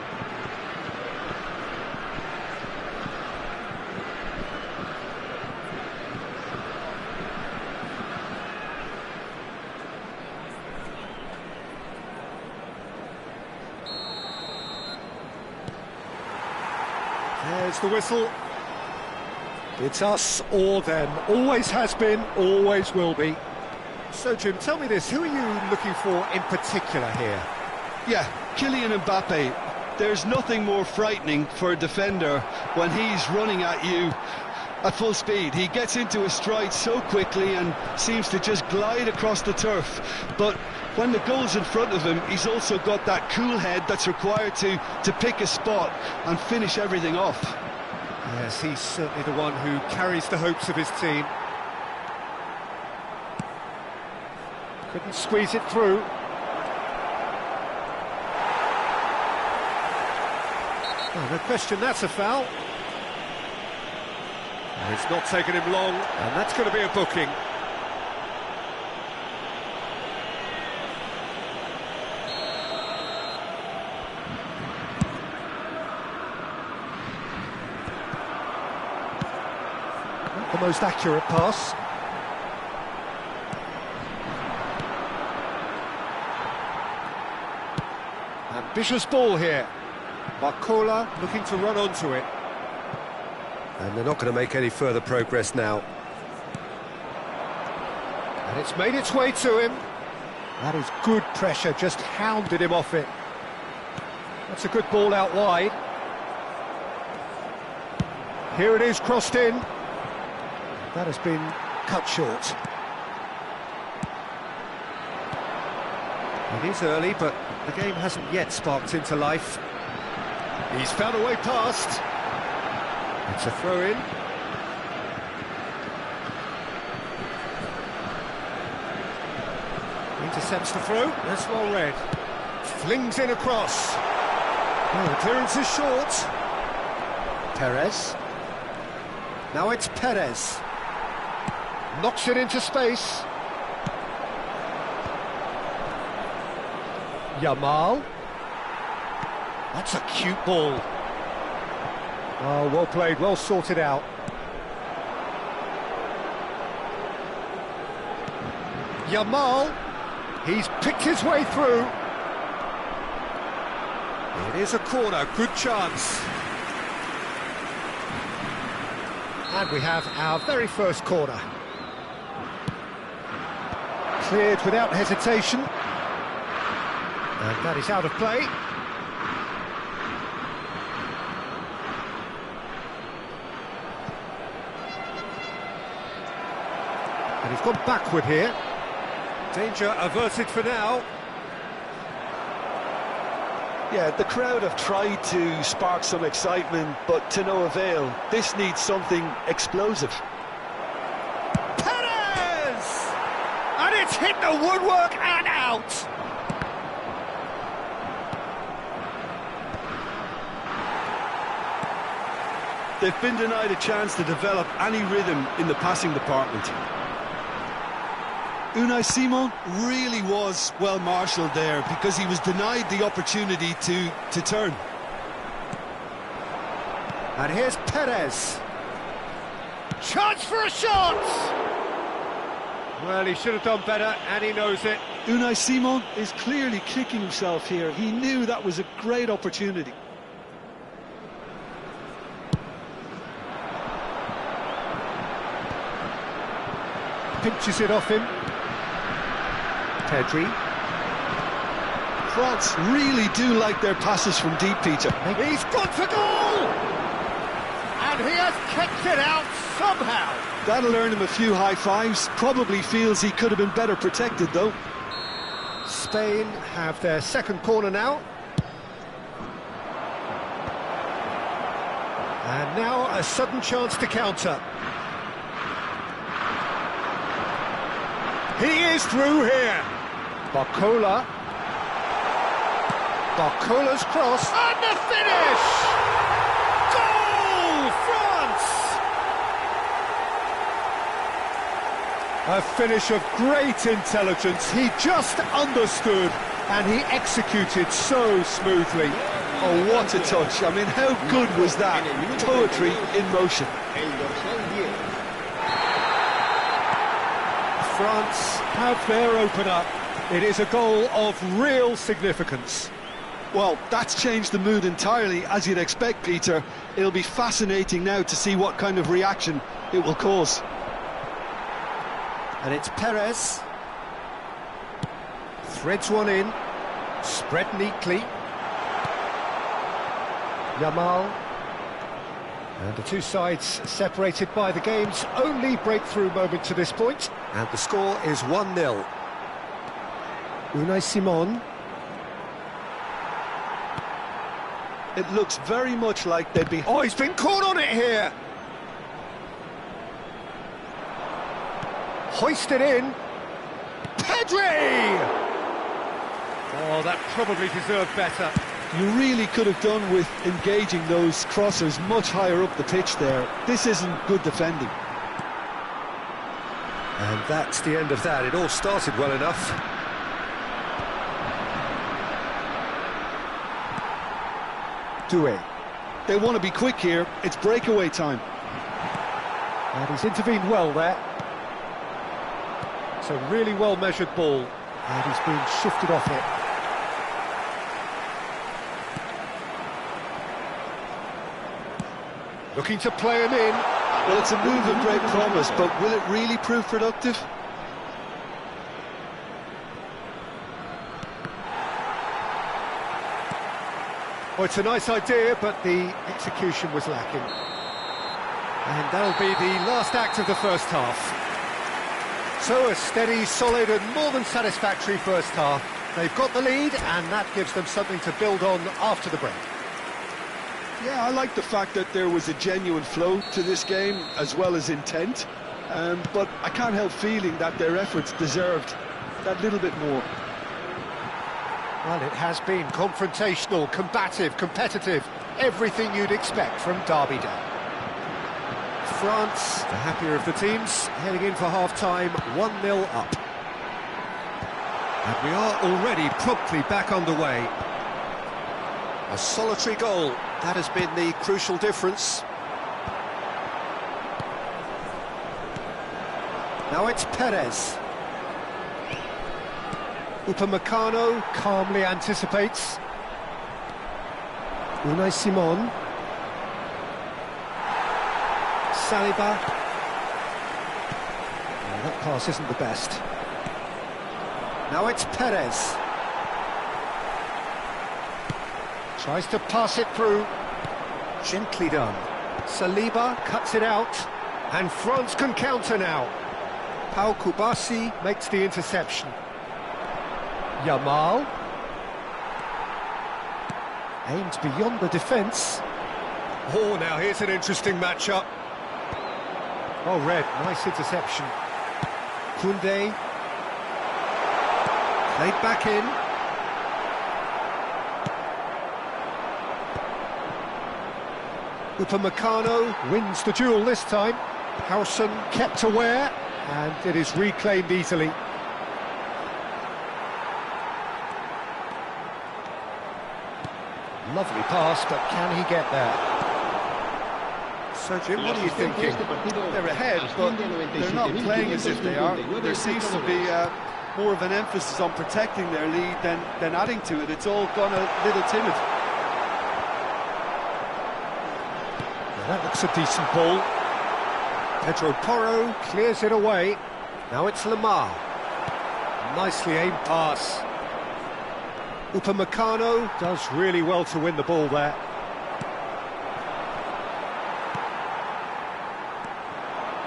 There's the whistle. It's us or them. Always has been, always will be. So, Jim, tell me this, who are you looking for in particular here? Yeah, Kylian Mbappe. There's nothing more frightening for a defender when he's running at you at full speed. He gets into his stride so quickly and seems to just glide across the turf. But when the goal's in front of him, he's also got that cool head that's required to pick a spot and finish everything off. Yes, he's certainly the one who carries the hopes of his team. Couldn't squeeze it through. Oh, no question, that's a foul. It's not taken him long, and that's going to be a booking. Not the most accurate pass. Ambitious ball here. Barcola looking to run onto it. And they're not going to make any further progress now. And it's made its way to him. That is good pressure, just hounded him off it. That's a good ball out wide. Here it is, crossed in. That has been cut short. It is early, but the game hasn't yet sparked into life. He's found a way past. It's a throw-in. Intercepts the throw. That's well read. Flings in across. Oh, the clearance is short. Perez. Now it's Perez. Knocks it into space. Yamal. That's a cute ball. Oh, well played, well sorted out. Yamal. He's picked his way through. It is a corner, good chance. And we have our very first corner. Cleared without hesitation. And that is out of play. And he's gone backward here. Danger averted for now. Yeah, the crowd have tried to spark some excitement, but to no avail. This needs something explosive. Perez! And it's hit the woodwork and out! They've been denied a chance to develop any rhythm in the passing department. Unai Simon really was well marshalled there because he was denied the opportunity to turn. And here's Perez. Chance for a shot! Well, he should have done better, and he knows it. Unai Simon is clearly kicking himself here. He knew that was a great opportunity. Pinches it off him. Pedri. France really do like their passes from deep, Peter. He's gone for goal! And he has kicked it out somehow. That'll earn him a few high fives. Probably feels he could have been better protected, though. Spain have their second corner now. And now a sudden chance to counter. He is through here. Barcola. Barcola's cross. And the finish! Goal, France! A finish of great intelligence. He just understood and he executed so smoothly. Oh, what a touch. I mean, how good was that? Poetry in motion. France have their opener. It is a goal of real significance. Well, that's changed the mood entirely, as you'd expect, Peter. It'll be fascinating now to see what kind of reaction it will cause. And it's Perez. Threads one in. Spread neatly. Yamal. And the two sides separated by the game's only breakthrough moment to this point. And the score is 1-0. Unai Simon. It looks very much like they'd be... Oh, he's been caught on it here! Hoisted in. Pedri! Oh, that probably deserved better. You really could have done with engaging those crossers much higher up the pitch there. This isn't good defending. And that's the end of that. It all started well enough. Doué. They want to be quick here. It's breakaway time. And he's intervened well there. It's a really well-measured ball. And he's being shifted off it. Looking to play him in. Well, it's a move of great promise, but will it really prove productive? Well, it's a nice idea, but the execution was lacking. And that'll be the last act of the first half. So a steady, solid and more than satisfactory first half. They've got the lead, and that gives them something to build on after the break. Yeah, I like the fact that there was a genuine flow to this game, as well as intent. But I can't help feeling that their efforts deserved that little bit more. Well, it has been confrontational, combative, competitive, everything you'd expect from Derby Day. France, the happier of the teams, heading in for half-time, 1-0 up. And we are already promptly back underway. A solitary goal, that has been the crucial difference. Now it's Perez. Upamecano calmly anticipates. Unai Simon. Saliba. Oh, that pass isn't the best. Now it's Perez. Tries to pass it through. Gently done. Saliba cuts it out. And France can counter now. Pau Kubasi makes the interception. Yamal. Aims beyond the defence. Oh, now here's an interesting matchup. Oh, Red, nice interception. Koundé. Played back in. Upamecano wins the duel this time. Howson kept aware, and it is reclaimed easily. Lovely pass, but can he get there? So, Jim, what are you thinking? They're ahead, but they're not playing as if they are. There seems to be more of an emphasis on protecting their lead than adding to it. It's all gone a little timid. Now that looks a decent ball. Pedro Porro clears it away. Now it's Lamar. Nicely aimed pass. Upamecano does really well to win the ball there.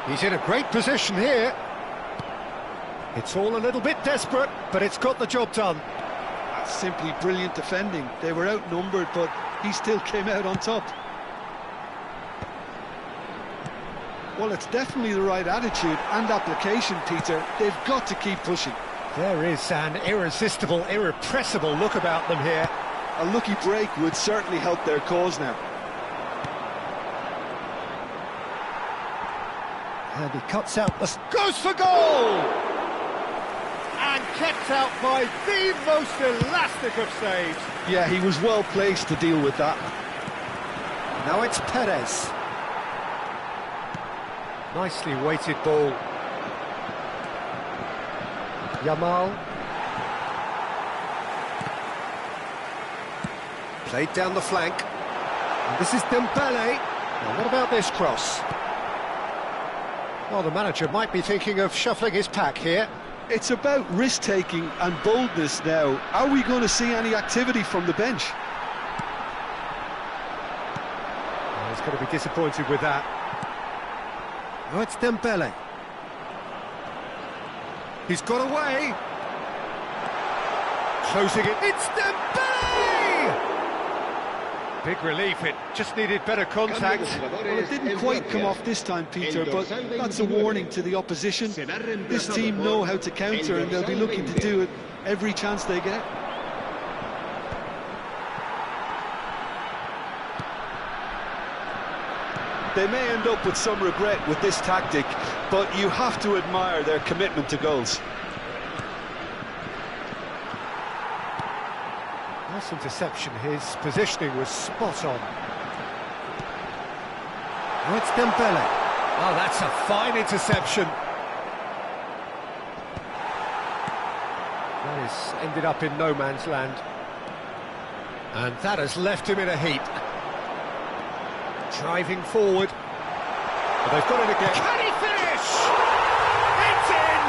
He's in a great position here. It's all a little bit desperate, but it's got the job done. That's simply brilliant defending. They were outnumbered, but he still came out on top. Well, it's definitely the right attitude and application, Peter. They've got to keep pushing. There is an irresistible, irrepressible look about them here. A lucky break would certainly help their cause now. And he cuts out, goes for goal! And kept out by the most elastic of saves. Yeah, he was well placed to deal with that. Now it's Perez. Nicely weighted ball. Yamal. Played down the flank. And this is Dembele. Now what about this cross? Well, the manager might be thinking of shuffling his pack here. It's about risk-taking and boldness now. Are we going to see any activity from the bench? Well, he's going to be disappointed with that. Oh, it's Dembele. He's got away. Closing it. It's Dembele! Big relief, it just needed better contact. Well, it didn't quite come off this time, Peter, but that's a warning to the opposition. This team know how to counter, and they'll be looking to do it every chance they get. They may end up with some regret with this tactic, but you have to admire their commitment to goals. Nice interception, his positioning was spot on. Oh, it's Dembele. Oh, that's a fine interception. That has ended up in no man's land. And that has left him in a heap. Driving forward. But they've got it again. Can he finish? It's in!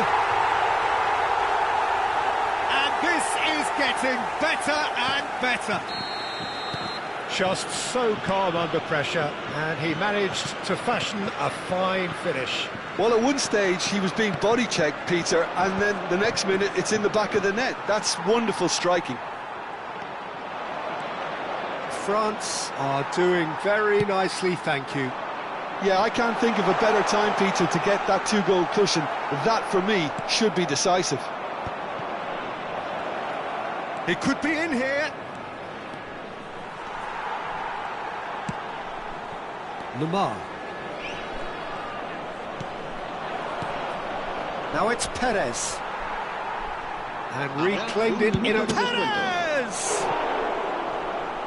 And this is getting better and better. Just so calm under pressure, and he managed to fashion a fine finish. Well, at one stage he was being body checked, Peter, and then the next minute it's in the back of the net. That's wonderful striking. France are doing very nicely, thank you. Yeah, I can't think of a better time, Peter, to get that two-goal cushion. That, for me, should be decisive. He could be in here. Lamar. Now it's Perez. And reclaimed it in a Perez!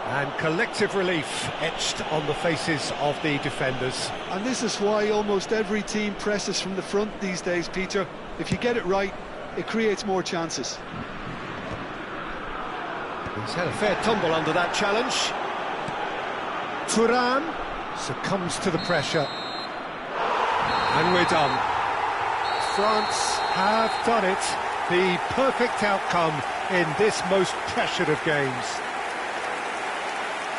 And collective relief etched on the faces of the defenders. And this is why almost every team presses from the front these days, Peter. If you get it right, it creates more chances. He's had a fair tumble under that challenge. Thuram succumbs to the pressure. And we're done. France have done it. The perfect outcome in this most pressured of games.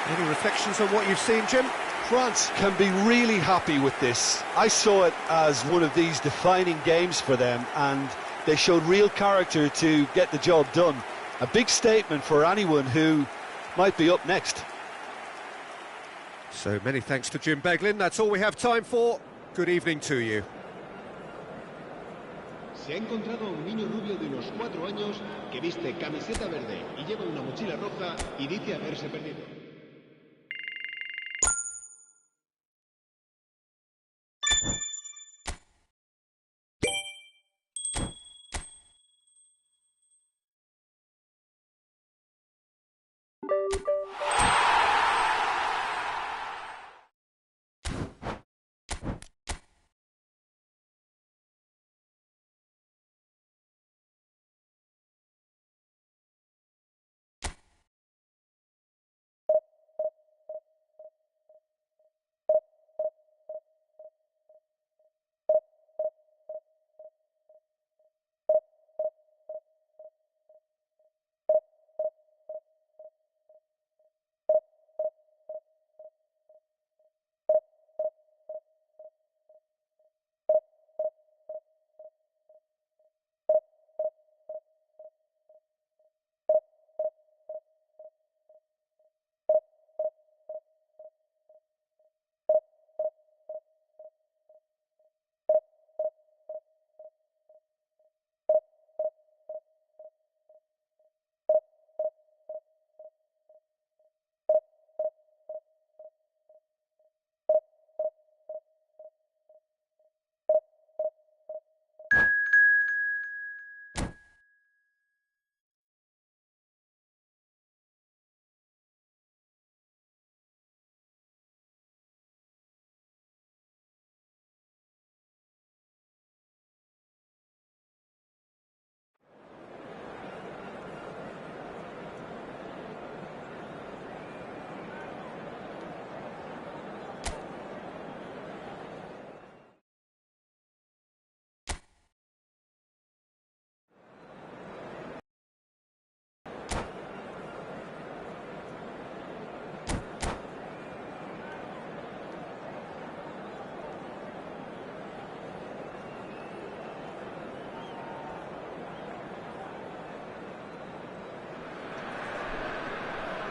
Any reflections on what you've seen, Jim? France can be really happy with this. I saw it as one of these defining games for them, and they showed real character to get the job done. A big statement for anyone who might be up next. So many thanks to Jim Beglin. That's all we have time for. Good evening to you. Se ha encontrado un niño rubio de unos 4 años que viste camiseta verde y lleva una mochila roja y dice haberse perdido.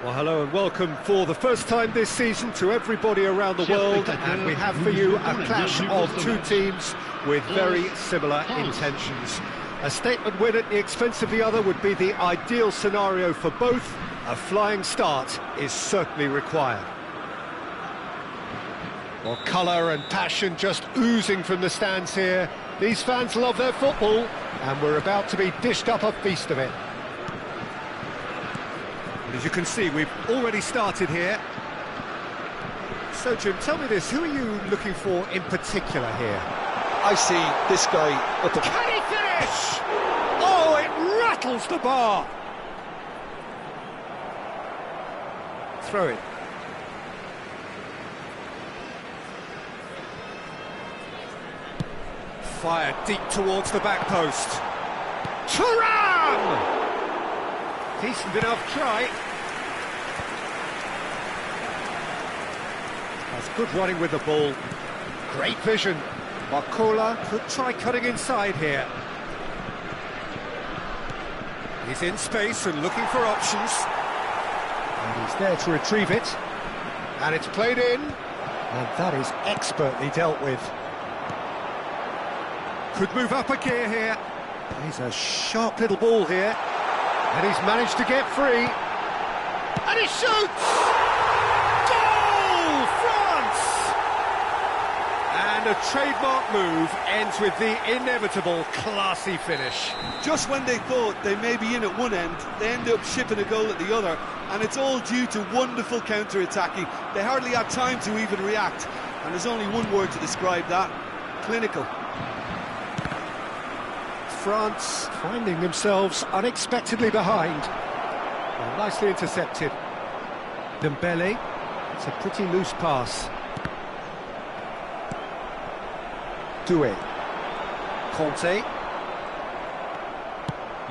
Well, hello and welcome for the first time this season to everybody around the world, and we have for you a clash of two teams with very similar intentions. A statement win at the expense of the other would be the ideal scenario for both. A flying start is certainly required. Well, colour and passion just oozing from the stands here. These fans love their football, and we're about to be dished up a feast of it. As you can see, we've already started here. So, Jim, tell me this, who are you looking for in particular here? I see this guy at the... Can he finish? Oh, it rattles the bar! Throw it. Fired deep towards the back post. Thuram! Decent enough try. That's good running with the ball. Great vision. Barcola could try cutting inside here. He's in space and looking for options. And he's there to retrieve it. And it's played in. And that is expertly dealt with. Could move up a gear here. He's a sharp little ball here. And he's managed to get free. And he shoots! Goal! France! And a trademark move ends with the inevitable classy finish. Just when they thought they may be in at one end, they end up shipping a goal at the other, and it's all due to wonderful counter-attacking. They hardly had time to even react, and there's only one word to describe that: clinical. France finding themselves unexpectedly behind. Well, nicely intercepted. Dembele, it's a pretty loose pass. Doué. Conte.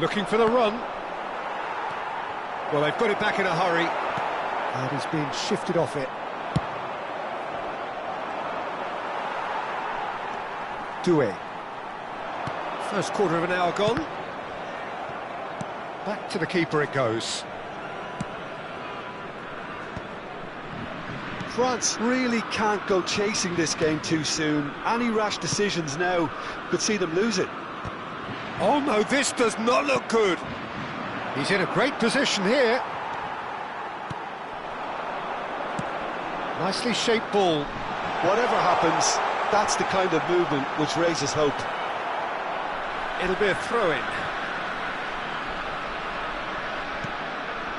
Looking for the run. Well, they've got it back in a hurry. And he's being shifted off it. Doué. First quarter of an hour gone. Back to the keeper it goes. France really can't go chasing this game too soon. Any rash decisions now could see them lose it. Oh no, this does not look good. He's in a great position here. Nicely shaped ball. Whatever happens, that's the kind of movement which raises hope. It'll be a throw-in.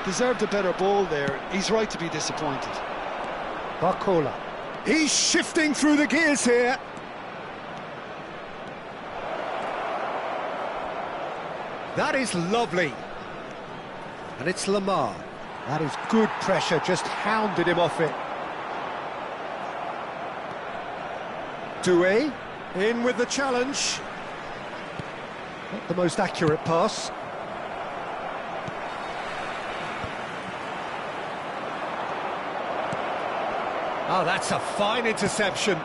Deserved a better ball there. He's right to be disappointed. Barcola. He's shifting through the gears here. That is lovely. And it's Lamar. That is good pressure, just hounded him off it. Doué, in with the challenge. Not the most accurate pass. Oh, that's a fine interception.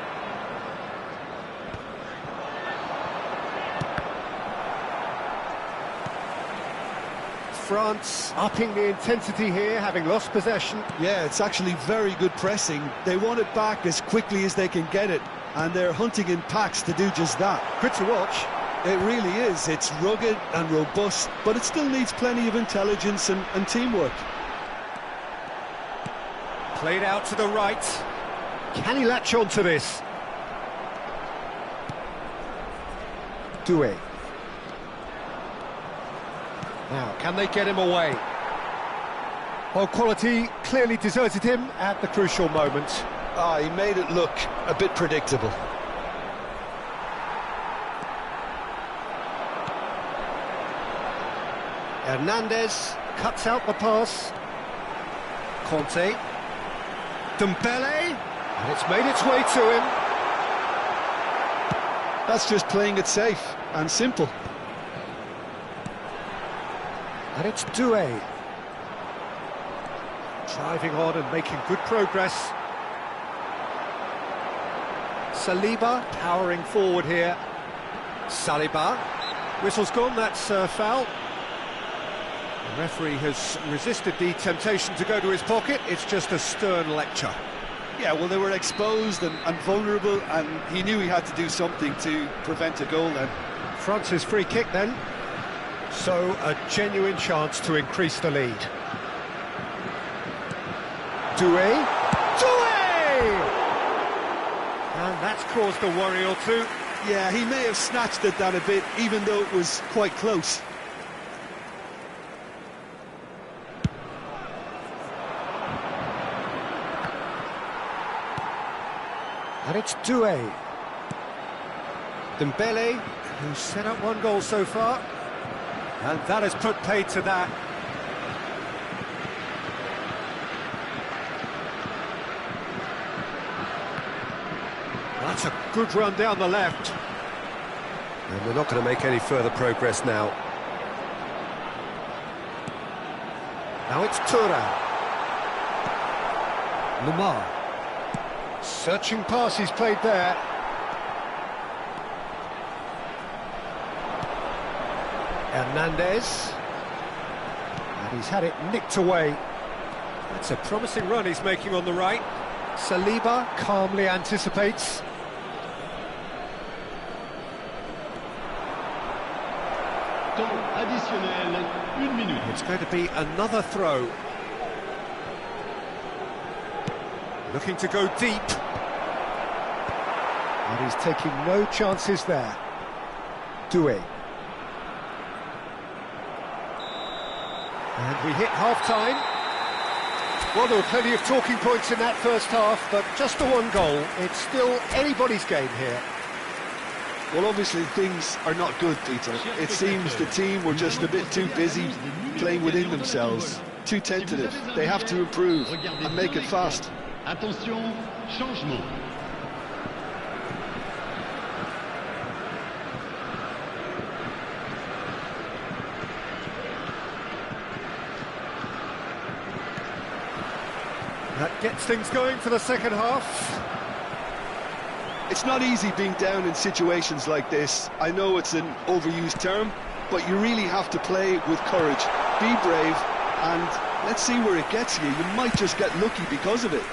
France upping the intensity here, having lost possession. Yeah, it's actually very good pressing. They want it back as quickly as they can get it, and they're hunting in packs to do just that. Good to watch. It really is. It's rugged and robust, but it still needs plenty of intelligence and teamwork. Played out to the right. Can he latch on to this? Doué. Now, can they get him away? Well, quality clearly deserted him at the crucial moment. He made it look a bit predictable. Hernandez cuts out the pass. Conte. Dembele. And it's made its way to him. That's just playing it safe and simple. And it's Doué. Driving on and making good progress. Saliba powering forward here. Saliba. Whistle's gone, that's foul. The referee has resisted the temptation to go to his pocket. It's just a stern lecture. Yeah, well, they were exposed and vulnerable, and he knew he had to do something to prevent a goal then. France's free kick then. So, a genuine chance to increase the lead. Doué. And that's caused a worry or two. Yeah, he may have snatched at that a bit, even though it was quite close. And it's Doué. Dembele, who's set up one goal so far. And that has put paid to that. That's a good run down the left. And they're not going to make any further progress now. Now it's Thuram. Lamar. Searching pass he's played there. Hernandez. And he's had it nicked away. That's a promising run he's making on the right. Saliba calmly anticipates. Temps additionnel, 1 minute. It's going to be another throw. Looking to go deep. And he's taking no chances there. Doué. And we hit half-time. Well, there were plenty of talking points in that first half, but just the one goal. It's still anybody's game here. Well, obviously things are not good, Peter. It seems the team were just a bit too busy playing within themselves, too tentative. They have to improve and make it fast. Attention, changement. That gets things going for the second half. It's not easy being down in situations like this. I know it's an overused term, but you really have to play with courage. Be brave, and let's see where it gets you. You might just get lucky because of it.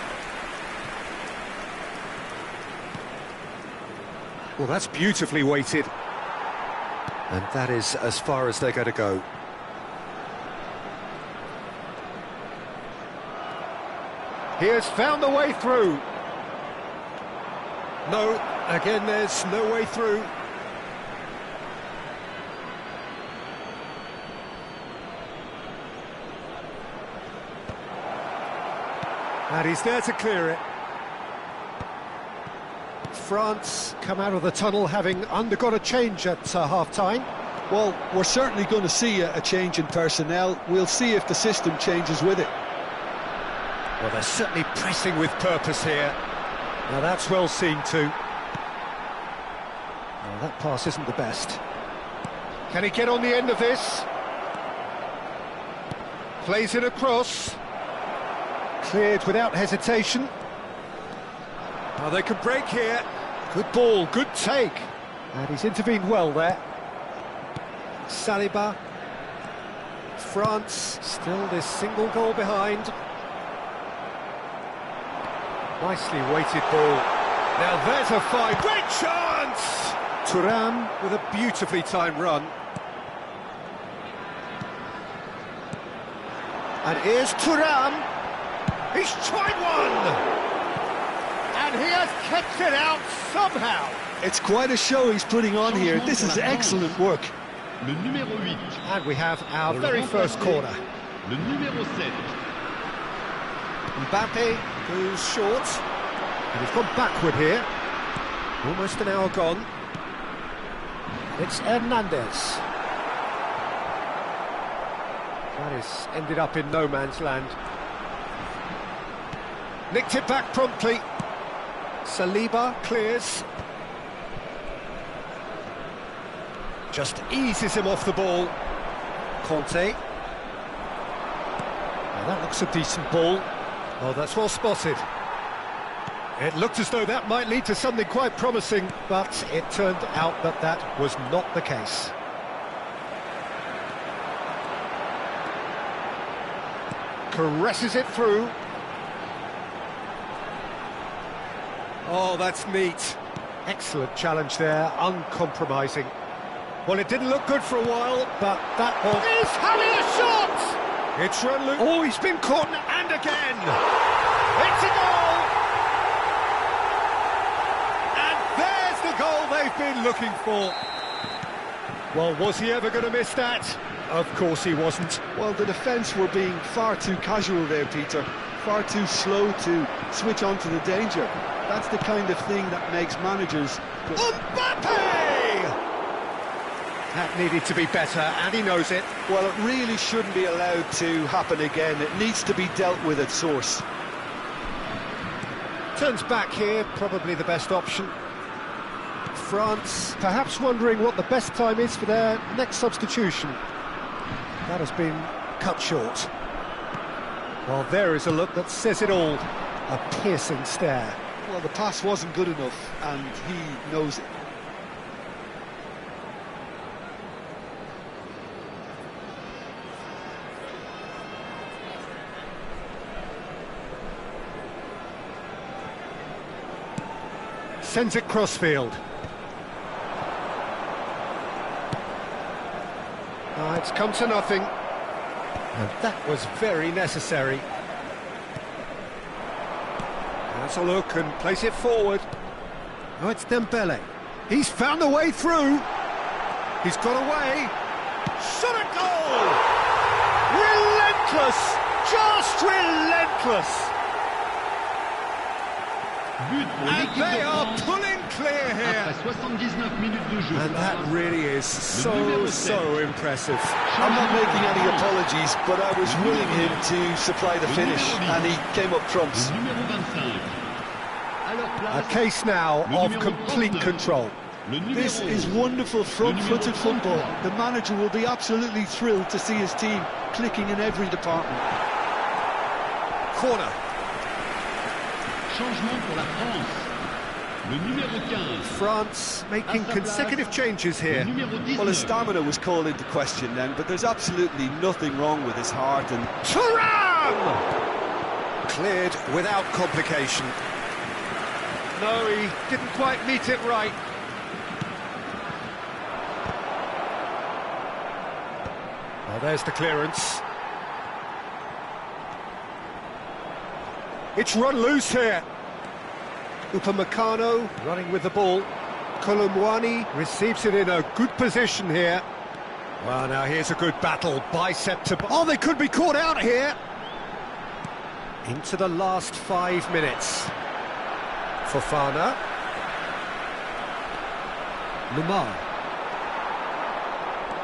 Well, that's beautifully weighted. And that is as far as they're going to go. He has found the way through. No, again, there's no way through. And he's there to clear it. France come out of the tunnel having undergone a change at half-time. Well, we're certainly going to see a change in personnel. We'll see if the system changes with it. Well, they're certainly pressing with purpose here. Now that's well seen too. Well, that pass isn't the best. Can he get on the end of this? Plays it across. Cleared without hesitation. Oh, they can break here. Good ball, good take. And he's intervened well there. Saliba. France still this single goal behind. Nicely weighted ball. Now there's a fine, great chance! Thuram with a beautifully timed run. And here's Thuram. He's tried one! And he has kept it out somehow. It's quite a show he's putting on here. This is excellent work. Le numéro 8. And we have our very first corner. Le numéro 7. Mbappe goes short. And he's gone backward here. Almost an hour gone. It's Hernandez. That has ended up in no man's land. Nicked it back promptly. Saliba clears. Just eases him off the ball. Conte. Now that looks a decent ball. Oh, that's well spotted. It looked as though that might lead to something quite promising, but it turned out that that was not the case. caresses it through. Oh, that's neat. Excellent challenge there, uncompromising. Well, it didn't look good for a while, but that ball is having a shot! It's run loose. Oh, he's been caught, and again! It's a goal! And there's the goal they've been looking for. Well, was he ever going to miss that? Of course he wasn't. Well, the defence were being far too casual there, Peter. Far too slow to switch on to the danger. That's the kind of thing that makes managers... Mbappe! That needed to be better, and he knows it. Well, it really shouldn't be allowed to happen again. It needs to be dealt with at source. Turns back here, probably the best option. France perhaps wondering what the best time is for their next substitution. That has been cut short. Well, there is a look that says it all. A piercing stare. Well, the pass wasn't good enough, and he knows it. Sends it crossfield. It's come to nothing. And that was very necessary. Has a look and place it forward. Oh, it's Dembele. He's found a way through. He's got away. Shot a goal! Relentless! Just relentless! And they are pulling clear here. And that really is so impressive. I'm not making any apologies, but I was willing him to supply the finish, and he came up trumps. A case now of complete control. This is wonderful front-footed football. The manager will be absolutely thrilled to see his team clicking in every department. Corner. Changement pour la France. Le numéro 15. France making consecutive changes here. Well, his stamina was called into question then, but there's absolutely nothing wrong with his heart. And Thuram! Cleared without complication. No, he didn't quite meet it right. Well, there's the clearance. It's run loose here. Upamecano running with the ball. Kolomwani receives it in a good position here. Well, now here's a good battle. Bicep to... Oh, they could be caught out here. Into the last 5 minutes. Fofana. Lemar.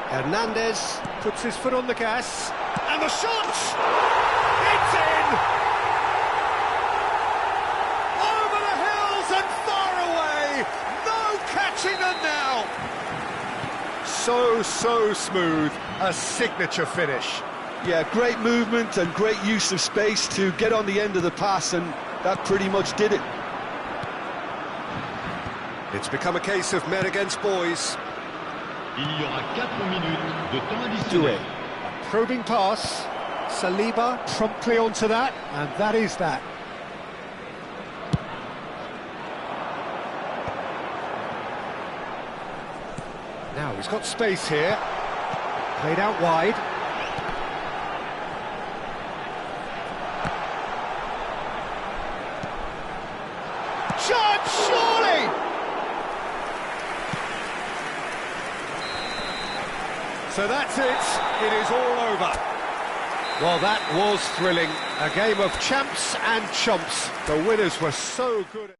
Hernandez puts his foot on the gas. And the shot! It's in! Catching them now. So smooth. A signature finish. yeah, great movement and great use of space to get on the end of the pass, and that pretty much did it. It's become a case of men against boys. Il y aura 4 minutes de temps additionnel. A probing pass. Saliba promptly onto that, and that is that. Now he's got space here. Played out wide. Shot, surely! So that's it. It is all over. Well, that was thrilling. A game of champs and chumps. The winners were so good.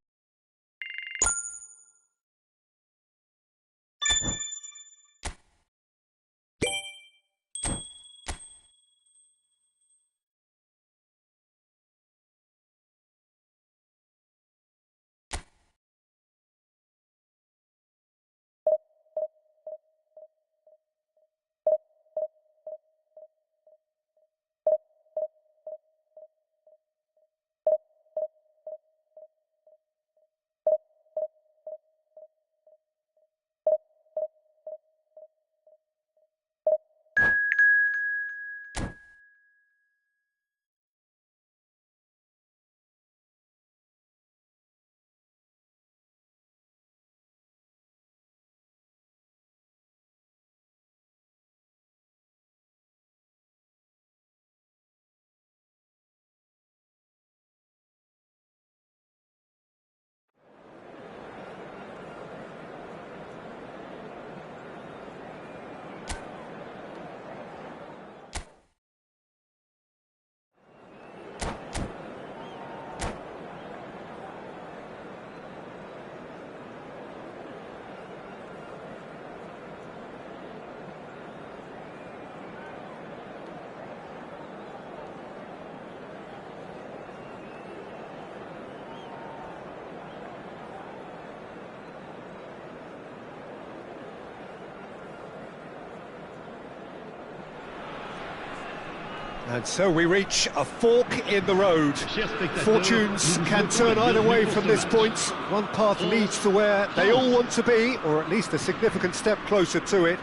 And so we reach a fork in the road. Fortunes can turn either way from this point. One path leads to where they all want to be, or at least a significant step closer to it.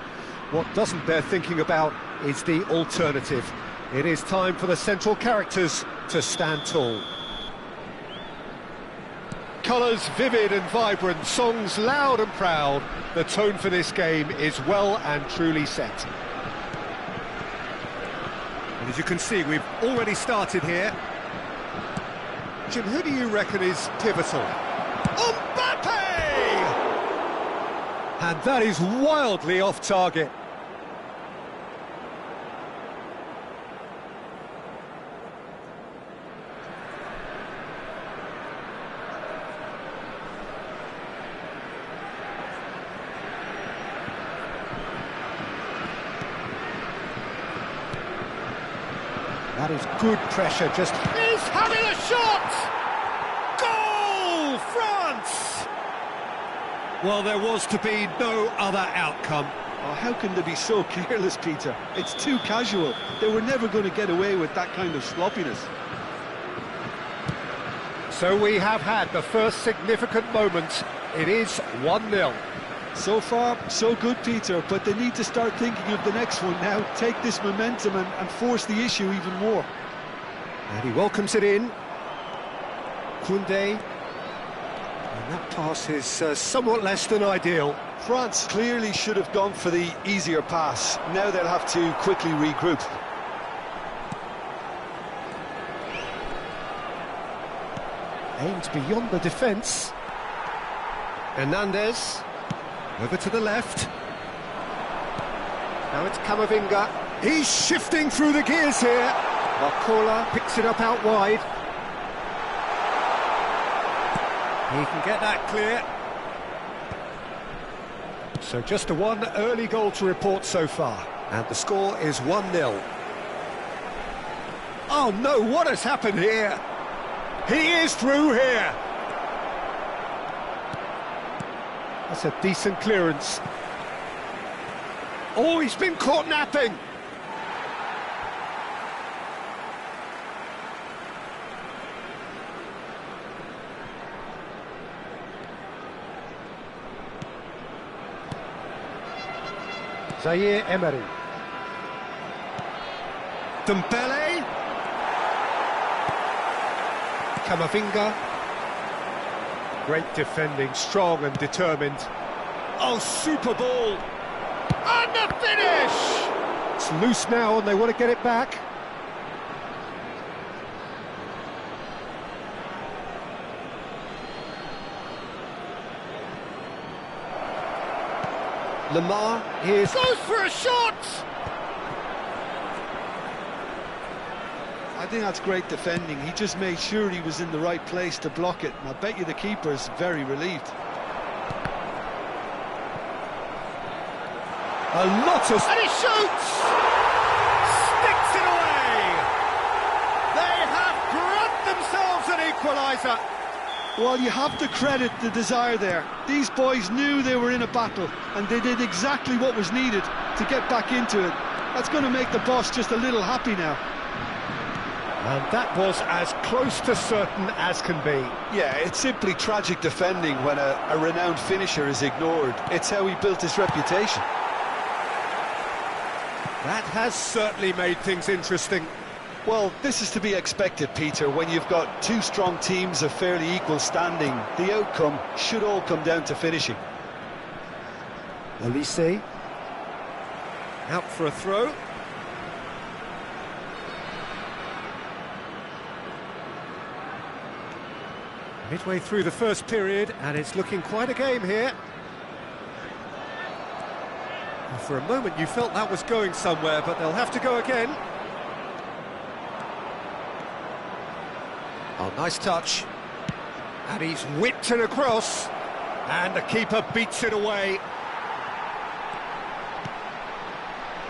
What doesn't bear thinking about is the alternative. It is time for the central characters to stand tall. Colours vivid and vibrant, songs loud and proud. The tone for this game is well and truly set. And as you can see, we've already started here. Jim, who do you reckon is pivotal? Mbappe! And that is wildly off target. That is good pressure, just... He's having a shot! Goal! France! Well, there was to be no other outcome. Oh, how can they be so careless, Peter? It's too casual. They were never going to get away with that kind of sloppiness. So we have had the first significant moment. It is 1-0. So far, so good, Peter, but they need to start thinking of the next one now. Take this momentum and force the issue even more. And he welcomes it in. Koundé. And that pass is somewhat less than ideal. France clearly should have gone for the easier pass. Now they'll have to quickly regroup. Aimed beyond the defence. Hernandez. Over to the left. Now it's Camavinga. He's shifting through the gears here. Barcola picks it up out wide. He can get that clear. So just a one early goal to report so far. And the score is 1-0. Oh no, what has happened here? He is through here. That's a decent clearance. Oh, he's been caught napping. Zaire Emery. Dembele. Camavinga. Great defending, strong and determined. Oh, super ball! And the finish! It's loose now and they want to get it back. Lamar, here's... Goes for a shot! I think that's great defending. He just made sure he was in the right place to block it. And I bet you the keeper's very relieved. A lot of... And he shoots! Sticks it away! They have grabbed themselves an equaliser! Well, you have to credit the desire there. These boys knew they were in a battle, and they did exactly what was needed to get back into it. That's going to make the boss just a little happy now. And that was as close to certain as can be. Yeah, it's simply tragic defending when a renowned finisher is ignored. It's how he built his reputation. That has certainly made things interesting. Well, this is to be expected, Peter. When you've got two strong teams of fairly equal standing, the outcome should all come down to finishing. Olise. Out for a throw. Midway through the first period, and it's looking quite a game here. And for a moment you felt that was going somewhere, but they'll have to go again. Oh, nice touch. And he's whipped it across, and the keeper beats it away.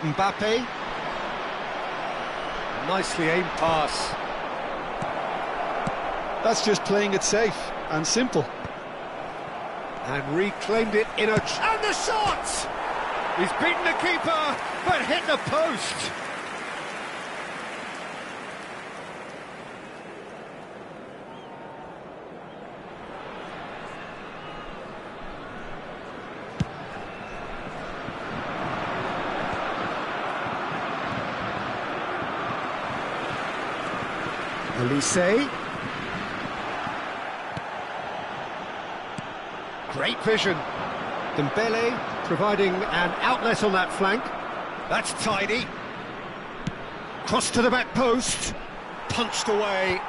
Mbappe. Nicely aimed pass. That's just playing it safe and simple. And reclaimed it in a... And the shot! He's beaten the keeper, but hit the post. Olise. Great vision. Dembele providing an outlet on that flank. That's tidy. Cross to the back post. Punched away.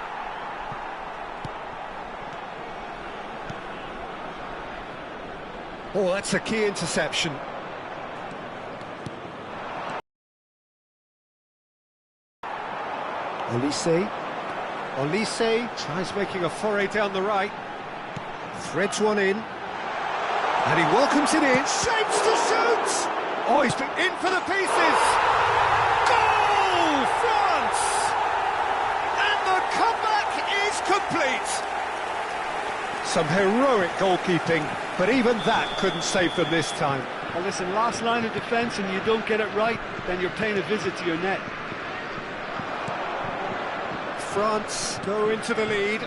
Oh, that's a key interception. Olise. Olise tries making a foray down the right. Threads one in. And he welcomes it in. Shapes to shoot! Oh, he's been in for the pieces! Goal! France! And the comeback is complete! Some heroic goalkeeping, but even that couldn't save them this time. Well, listen, last line of defence and you don't get it right, then you're paying a visit to your net. France go into the lead.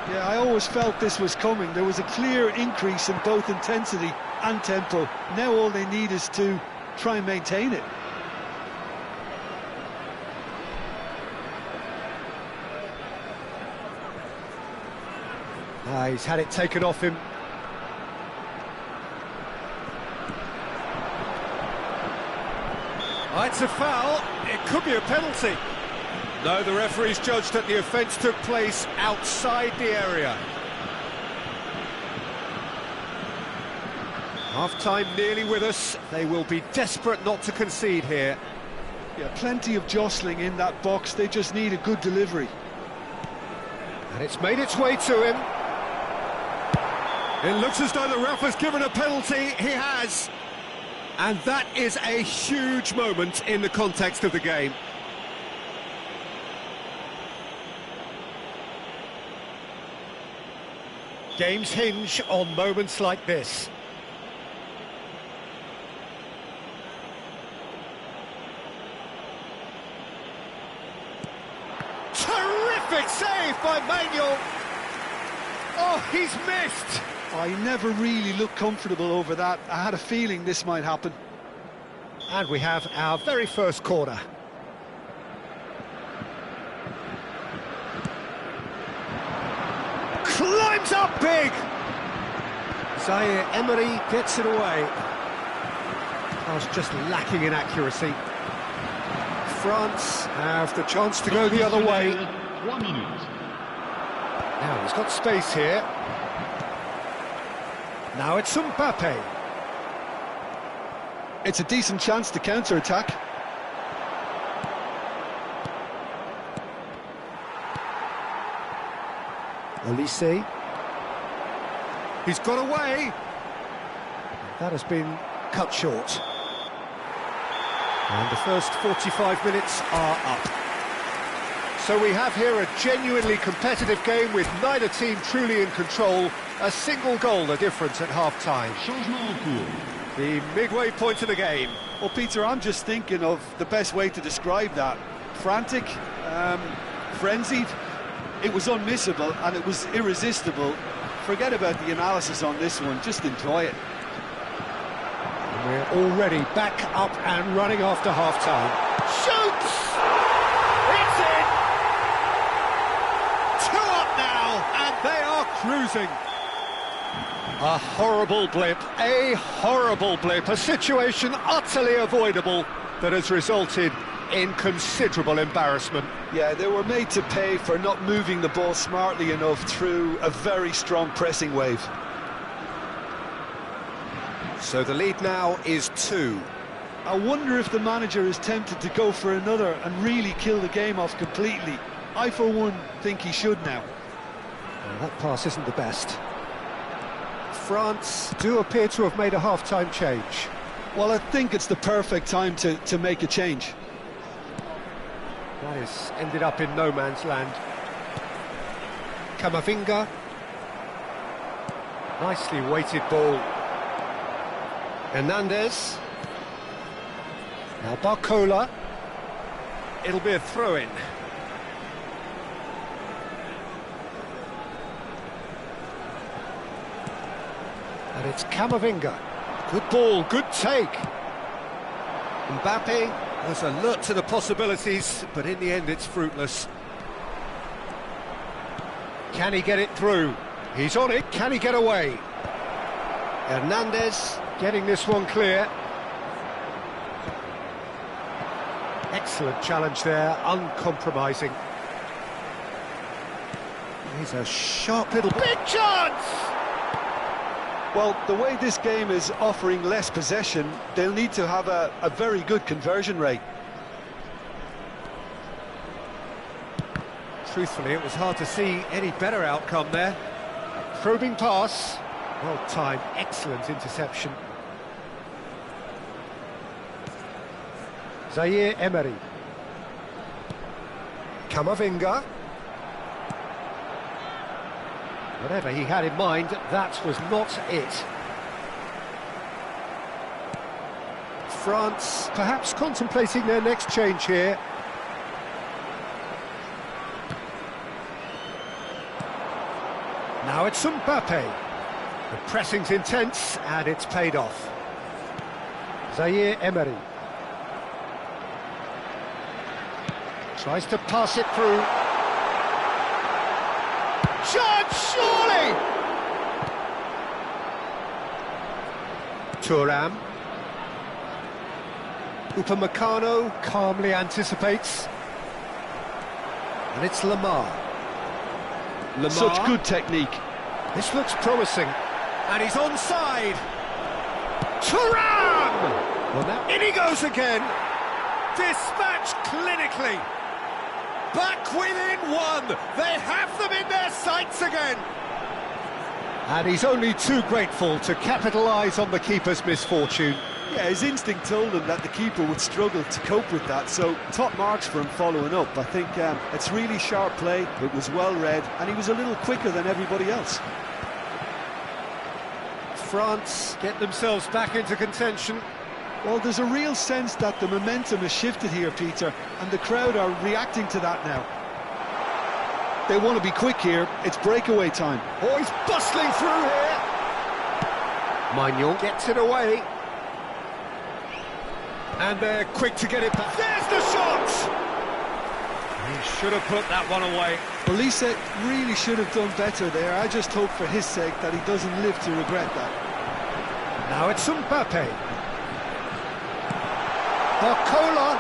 Yeah, I always felt this was coming. There was a clear increase in both intensity and tempo. Now all they need is to try and maintain it. He's had it taken off him. It's a foul. It could be a penalty. No, the referee's judged that the offence took place outside the area. Half-time nearly with us. They will be desperate not to concede here. Yeah, plenty of jostling in that box. They just need a good delivery. And it's made its way to him. It looks as though the ref has given a penalty. He has. And that is a huge moment in the context of the game. Games hinge on moments like this. Terrific save by Manuel. Oh, he's missed. I never really looked comfortable over that. I had a feeling this might happen. And we have our very first corner. Climbs up big! Zaire Emery gets it away. I was just lacking in accuracy. France have the chance to go the other way. Now he's got space here. Now it's Mbappe. It's a decent chance to counter-attack. Olise. He's got away. That has been cut short. And the first 45 minutes are up. So we have here a genuinely competitive game with neither team truly in control. A single goal the difference at half-time. The midway point of the game. Well, Peter, I'm just thinking of the best way to describe that. Frantic, frenzied. It was unmissable and it was irresistible. Forget about the analysis on this one, just enjoy it. And we're already back up and running after half-time. Shoots! It's in! 2 up now, and they are cruising. A horrible blip, a situation utterly avoidable that has resulted in considerable embarrassment. Yeah, they were made to pay for not moving the ball smartly enough through a very strong pressing wave. So the lead now is 2. I wonder if the manager is tempted to go for another and really kill the game off completely. I, for one, think he should now. Well, that pass isn't the best. France do appear to have made a half-time change. Well, I think it's the perfect time to make a change. That has ended up in no man's land. Camavinga. Nicely weighted ball. Hernandez. Now Barcola. It'll be a throw-in. And it's Camavinga. Good ball, good take. Mbappe was alert to the possibilities, but in the end it's fruitless. Can he get it through? He's on it, can he get away? Hernandez getting this one clear. Excellent challenge there, uncompromising. Here's a sharp little... Big chance! Well, the way this game is offering less possession, they'll need to have a very good conversion rate. Truthfully, it was hard to see any better outcome there. Probing pass. Well timed, excellent interception. Zaire Emery. Camavinga. Whatever he had in mind, that was not it. France perhaps contemplating their next change here. Now it's Mbappe. The pressing's intense and it's paid off. Zaire Emery. Tries to pass it through. Chance, surely! Thuram. Upamecano calmly anticipates. And it's Lamar. Such good technique. This looks promising. And he's onside. Thuram! Well, now in he goes again. Dispatched clinically. Back within one. They have them in their sights again. And he's only too grateful to capitalise on the keeper's misfortune. Yeah, his instinct told him that the keeper would struggle to cope with that, so top marks for him following up. I think it's really sharp play, it was well read, and he was a little quicker than everybody else. France get themselves back into contention. Well, there's a real sense that the momentum has shifted here, Peter, and the crowd are reacting to that now. They want to be quick here, it's breakaway time. Oh, he's bustling through here. Maignan gets it away. And they're quick to get it back. There's the shot! He should have put that one away. Olise really should have done better there. I just hope for his sake that he doesn't live to regret that. Now it's Mbappe. Barcola,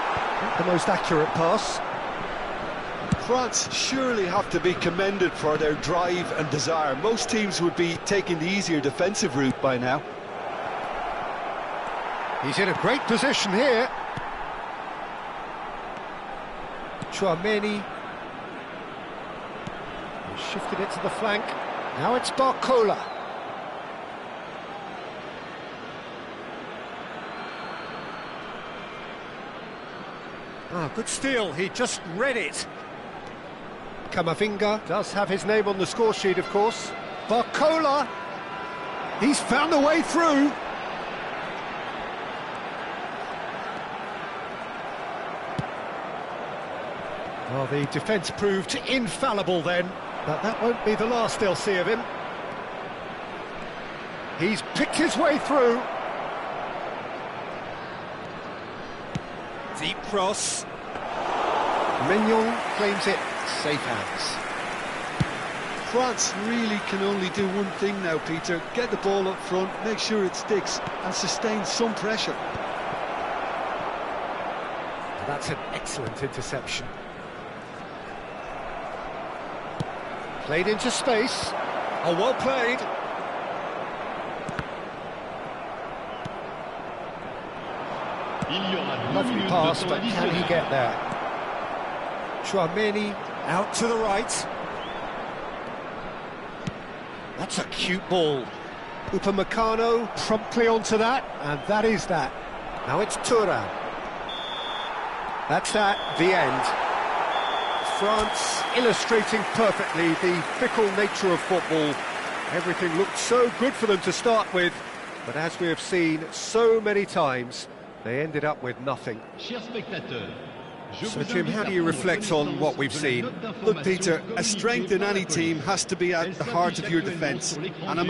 the most accurate pass. France surely have to be commended for their drive and desire. Most teams would be taking the easier defensive route by now. He's in a great position here. Chouameni. He shifted it to the flank. Now it's Barcola. Ah, good steal. He just read it. Camavinga does have his name on the score sheet, of course. Barcola. He's found a way through. Well, the defence proved infallible then, but that won't be the last they'll see of him. He's picked his way through. Deep cross. Maignan claims it. Safe hands. France really can only do one thing now, Peter. Get the ball up front, make sure it sticks, and sustain some pressure. That's an excellent interception. Played into space. Oh, well played. Lovely pass, but can he get there? Chouameni out to the right. That's a cute ball. Upamecano promptly onto that, and that is that. Now it's Thuram. That's that, the end. France illustrating perfectly the fickle nature of football. Everything looked so good for them to start with, but as we have seen so many times, they ended up with nothing. So Jim, how do you reflect on what we've seen? Look, Peter, a strength in any team has to be at the heart of your defence, and I'm